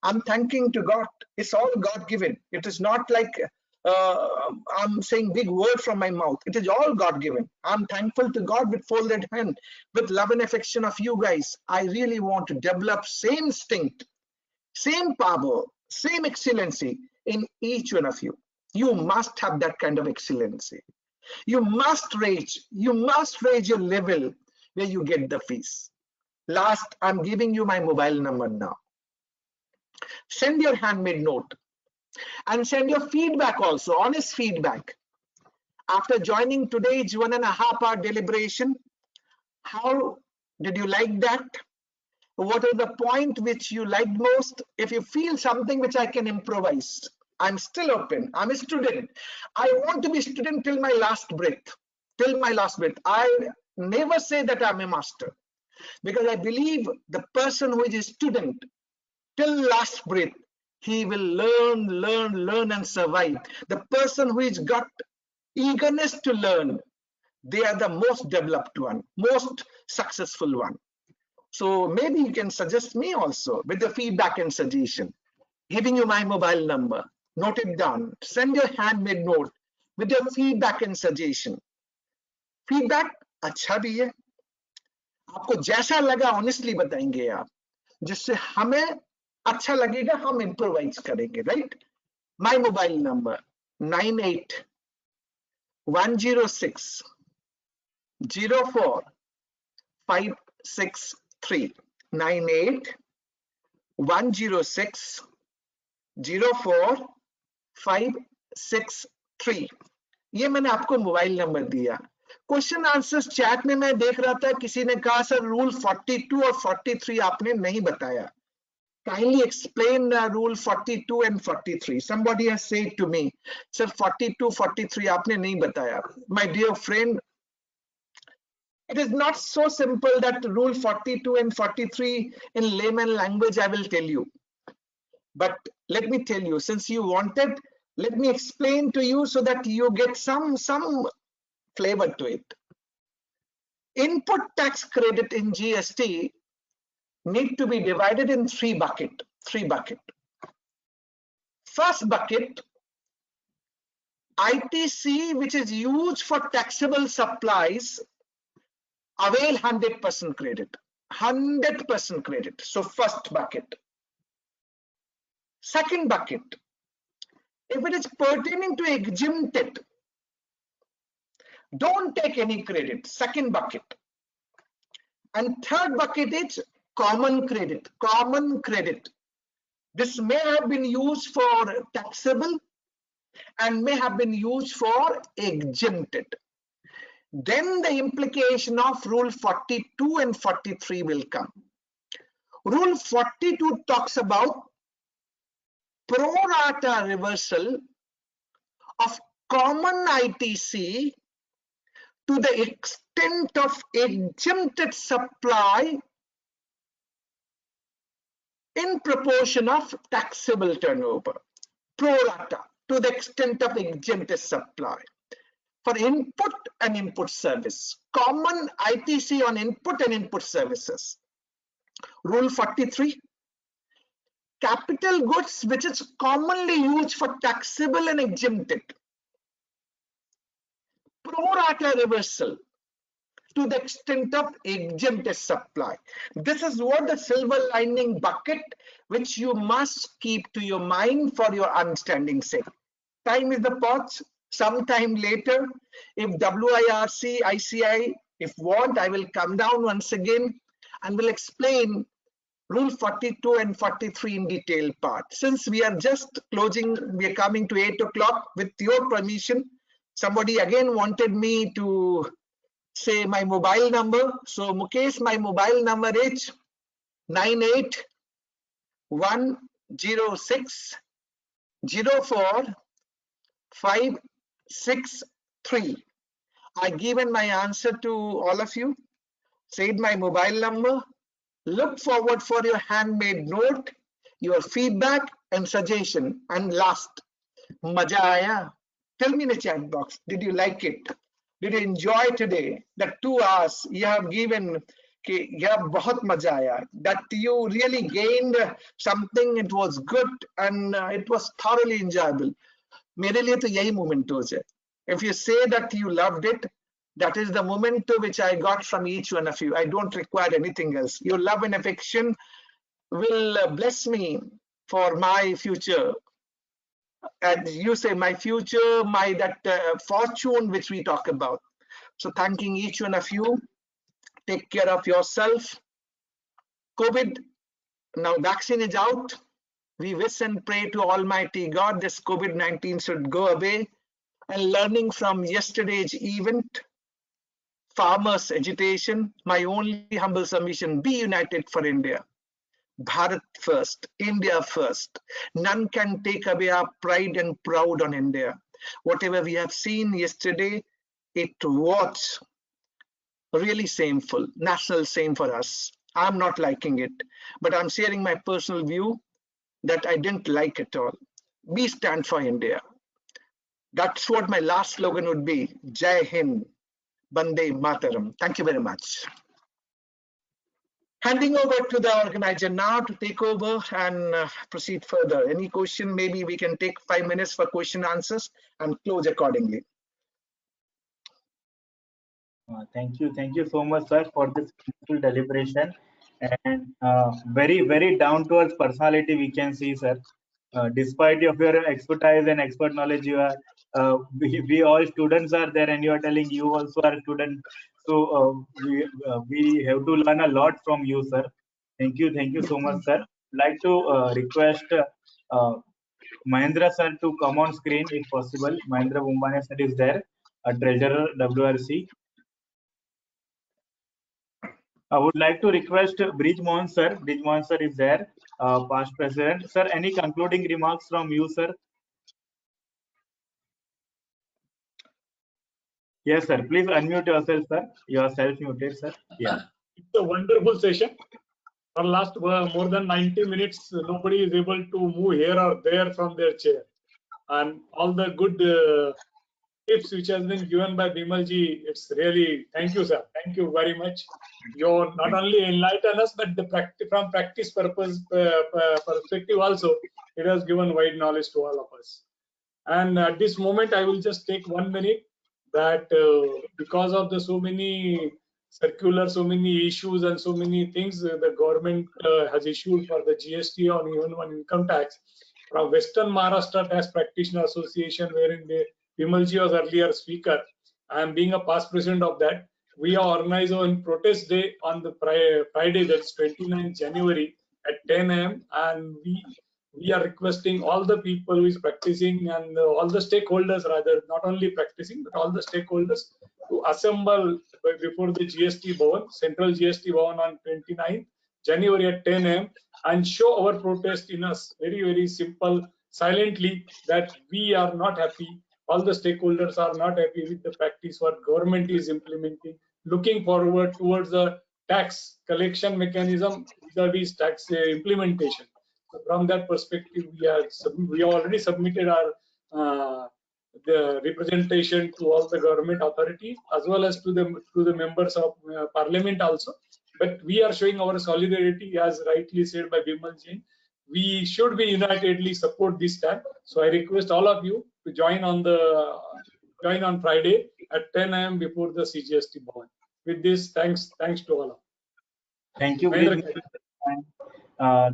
I'm thanking to God. It's all God given. It is not like I'm saying big word from my mouth. It is all God given. I'm thankful to God with folded hand, with love and affection of you guys. I really want to develop same instinct, same power, same excellency in each one of you. You must have that kind of excellency. You must raise your level where you get the fees. Last, I'm giving you my mobile number now. Send your handmade note and send your feedback also, honest feedback. After joining today's 1.5 hour deliberation, how did you like that? What is the point which you liked most? If you feel something which I can improvise, I'm still open. I'm a student. I want to be a student till my last breath. Till my last breath. I never say that I'm a master, because I believe the person who is a student till last breath, he will learn and survive. The person who has got eagerness to learn, they are the most developed one, most successful one. So maybe you can suggest me also with the feedback and suggestion. Giving you my mobile number, note it down, send your handmade note with your feedback and suggestion. Feedback अच्छा भी है, आपको जैसा लगा honestly बताएंगे आप, जिससे हमें अच्छा लगेगा, हम इम्प्रोवाइज करेंगे, राइट? My mobile number 98-106-04-563 98-106-04-563. ये मैंने आपको मोबाइल नंबर दिया. क्वेश्चन आंसर्स चैट में मैं देख रहा था, किसी ने कहा सर रूल 42 और 43 आपने नहीं बताया. Kindly explain rule 42 and 43. Somebody has said to me, sir 42, 43 आपने नहीं बताया. My dear friend, It is not so simple that rule 42 and 43 in layman language I will tell you. But let me tell you, since you wanted, let me explain to you so that you get some flavor to it. Input tax credit in GST need to be divided in three bucket. First bucket, ITC, which is used for taxable supplies, avail 100% credit. 100% credit. So first bucket. Second bucket, if it is pertaining to exempted, don't take any credit. Second bucket. And third bucket is common credit. Common credit. This may have been used for taxable and may have been used for exempted. Then the implication of rule 42 and 43 will come. Rule 42 talks about pro rata reversal of common ITC to the extent of exempted supply in proportion of taxable turnover. Pro rata to the extent of exempted supply for input and input service. Common ITC on input and input services. Rule 43. Capital goods which is commonly used for taxable and exempted. Pro rata reversal to the extent of exempted supply. This is what the silver lining bucket which you must keep to your mind for your understanding sake. Time is the pot. Sometime later, if WIRC, ICI, if want, I will come down once again and will explain rule 42 and 43 in detail part. Since we are just closing, we are coming to 8 o'clock. With your permission, somebody again wanted me to say my mobile number. So Mukesh, my mobile number is 98-106-04-563. I given my answer to all of you, said my mobile number. Look forward for your handmade note, your feedback and suggestion. And last, maja aaya? Tell me in the chat box, did you like it? Did you enjoy today? That 2 hours you have given, bahut maja aaya. That you really gained something, it was good and it was thoroughly enjoyable. मेरे लिए तो यही mementos है. If you say that you loved it, that is the memento which I got from each one of you. I don't require anything else. Your love and affection will bless me for my future. And you say my future, my fortune which we talk about. So thanking each one of you. Take care of yourself. COVID, now vaccine is out. We wish and pray to Almighty God this COVID-19 should go away. And learning from yesterday's event, farmers' agitation, my only humble submission, be united for India. Bharat first, India first. None can take away our pride and proud on India. Whatever we have seen yesterday, it was really shameful, national shame for us. I'm not liking it, but I'm sharing my personal view that I didn't like at all. We stand for India. That's what my last slogan would be. Jai Hind, Bande Mataram. Thank you very much. Handing over to the organizer now to take over and proceed further. Any question? Maybe we can take 5 minutes for question answers and close accordingly. Thank you so much, sir, for this peaceful deliberation and very down to earth personality we can see, sir. Despite of your expertise and expert knowledge, you are we all students are there, and you are telling you also are a student. So we have to learn a lot from you, sir. Thank you so much, sir. Like to request Mahendra sir to come on screen if possible. Mahendra Bumbane sir is there, a treasurer WRC. I would like to request Brij Mohan sir. Brij Mohan sir is there, past president. Sir, any concluding remarks from you, sir? Yes, sir. Please unmute yourself, sir. You are self-muted, sir. Yeah. It's a wonderful session. For last more than 90 minutes, nobody is able to move here or there from their chair. And all the good tips which has been given by Bimalji, it's really, thank you, sir. Thank you very much. You not only enlighten us, but from practice purpose perspective also, it has given wide knowledge to all of us. And at this moment, I will just take 1 minute that because of the so many circulars, so many issues and so many things the government has issued for the GST on even on income tax from Western Maharashtra Tax Practitioner Association, wherein Bimalji was earlier speaker. I am being a past president of that. We are organized on protest day on the Friday, that's 29th January at 10 a.m. and we are requesting all the people who is practicing and all the stakeholders, rather not only practicing but all the stakeholders, to assemble before the GST Bhavan, Central GST Bhavan on 29th January at 10 a.m. and show our protest in a very simple, silently, that we are not happy. All the stakeholders are not happy with the practice what government is implementing, looking forward towards the tax collection mechanism vis-a-vis tax implementation. So from that perspective, we have already submitted our the representation to all the government authorities as well as to the members of parliament also. But we are showing our solidarity, as rightly said by Bimal Jain. We should be unitedly support this stand. So I request all of you to join on Friday at 10 a.m. before the CGST Bhavan. With this, thanks to all of you. Thank you,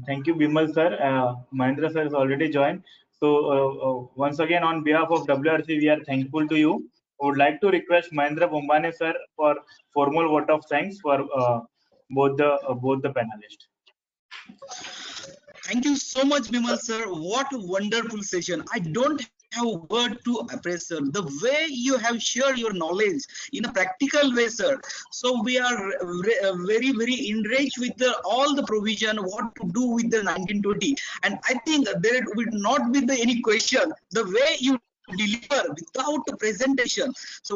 thank you, Bimal sir. Mahendra sir has already joined. So once again, on behalf of WRC, we are thankful to you. I would like to request Mahendra Bombane sir for formal vote of thanks for both the panelists. Thank you so much, Bimal sir. What a wonderful session. I don't have a word to appraise, sir. The way you have shared your knowledge in a practical way, sir. So we are very enriched with all the provision, what to do with the 1920. And I think there will not be any question. The way you deliver without a presentation. So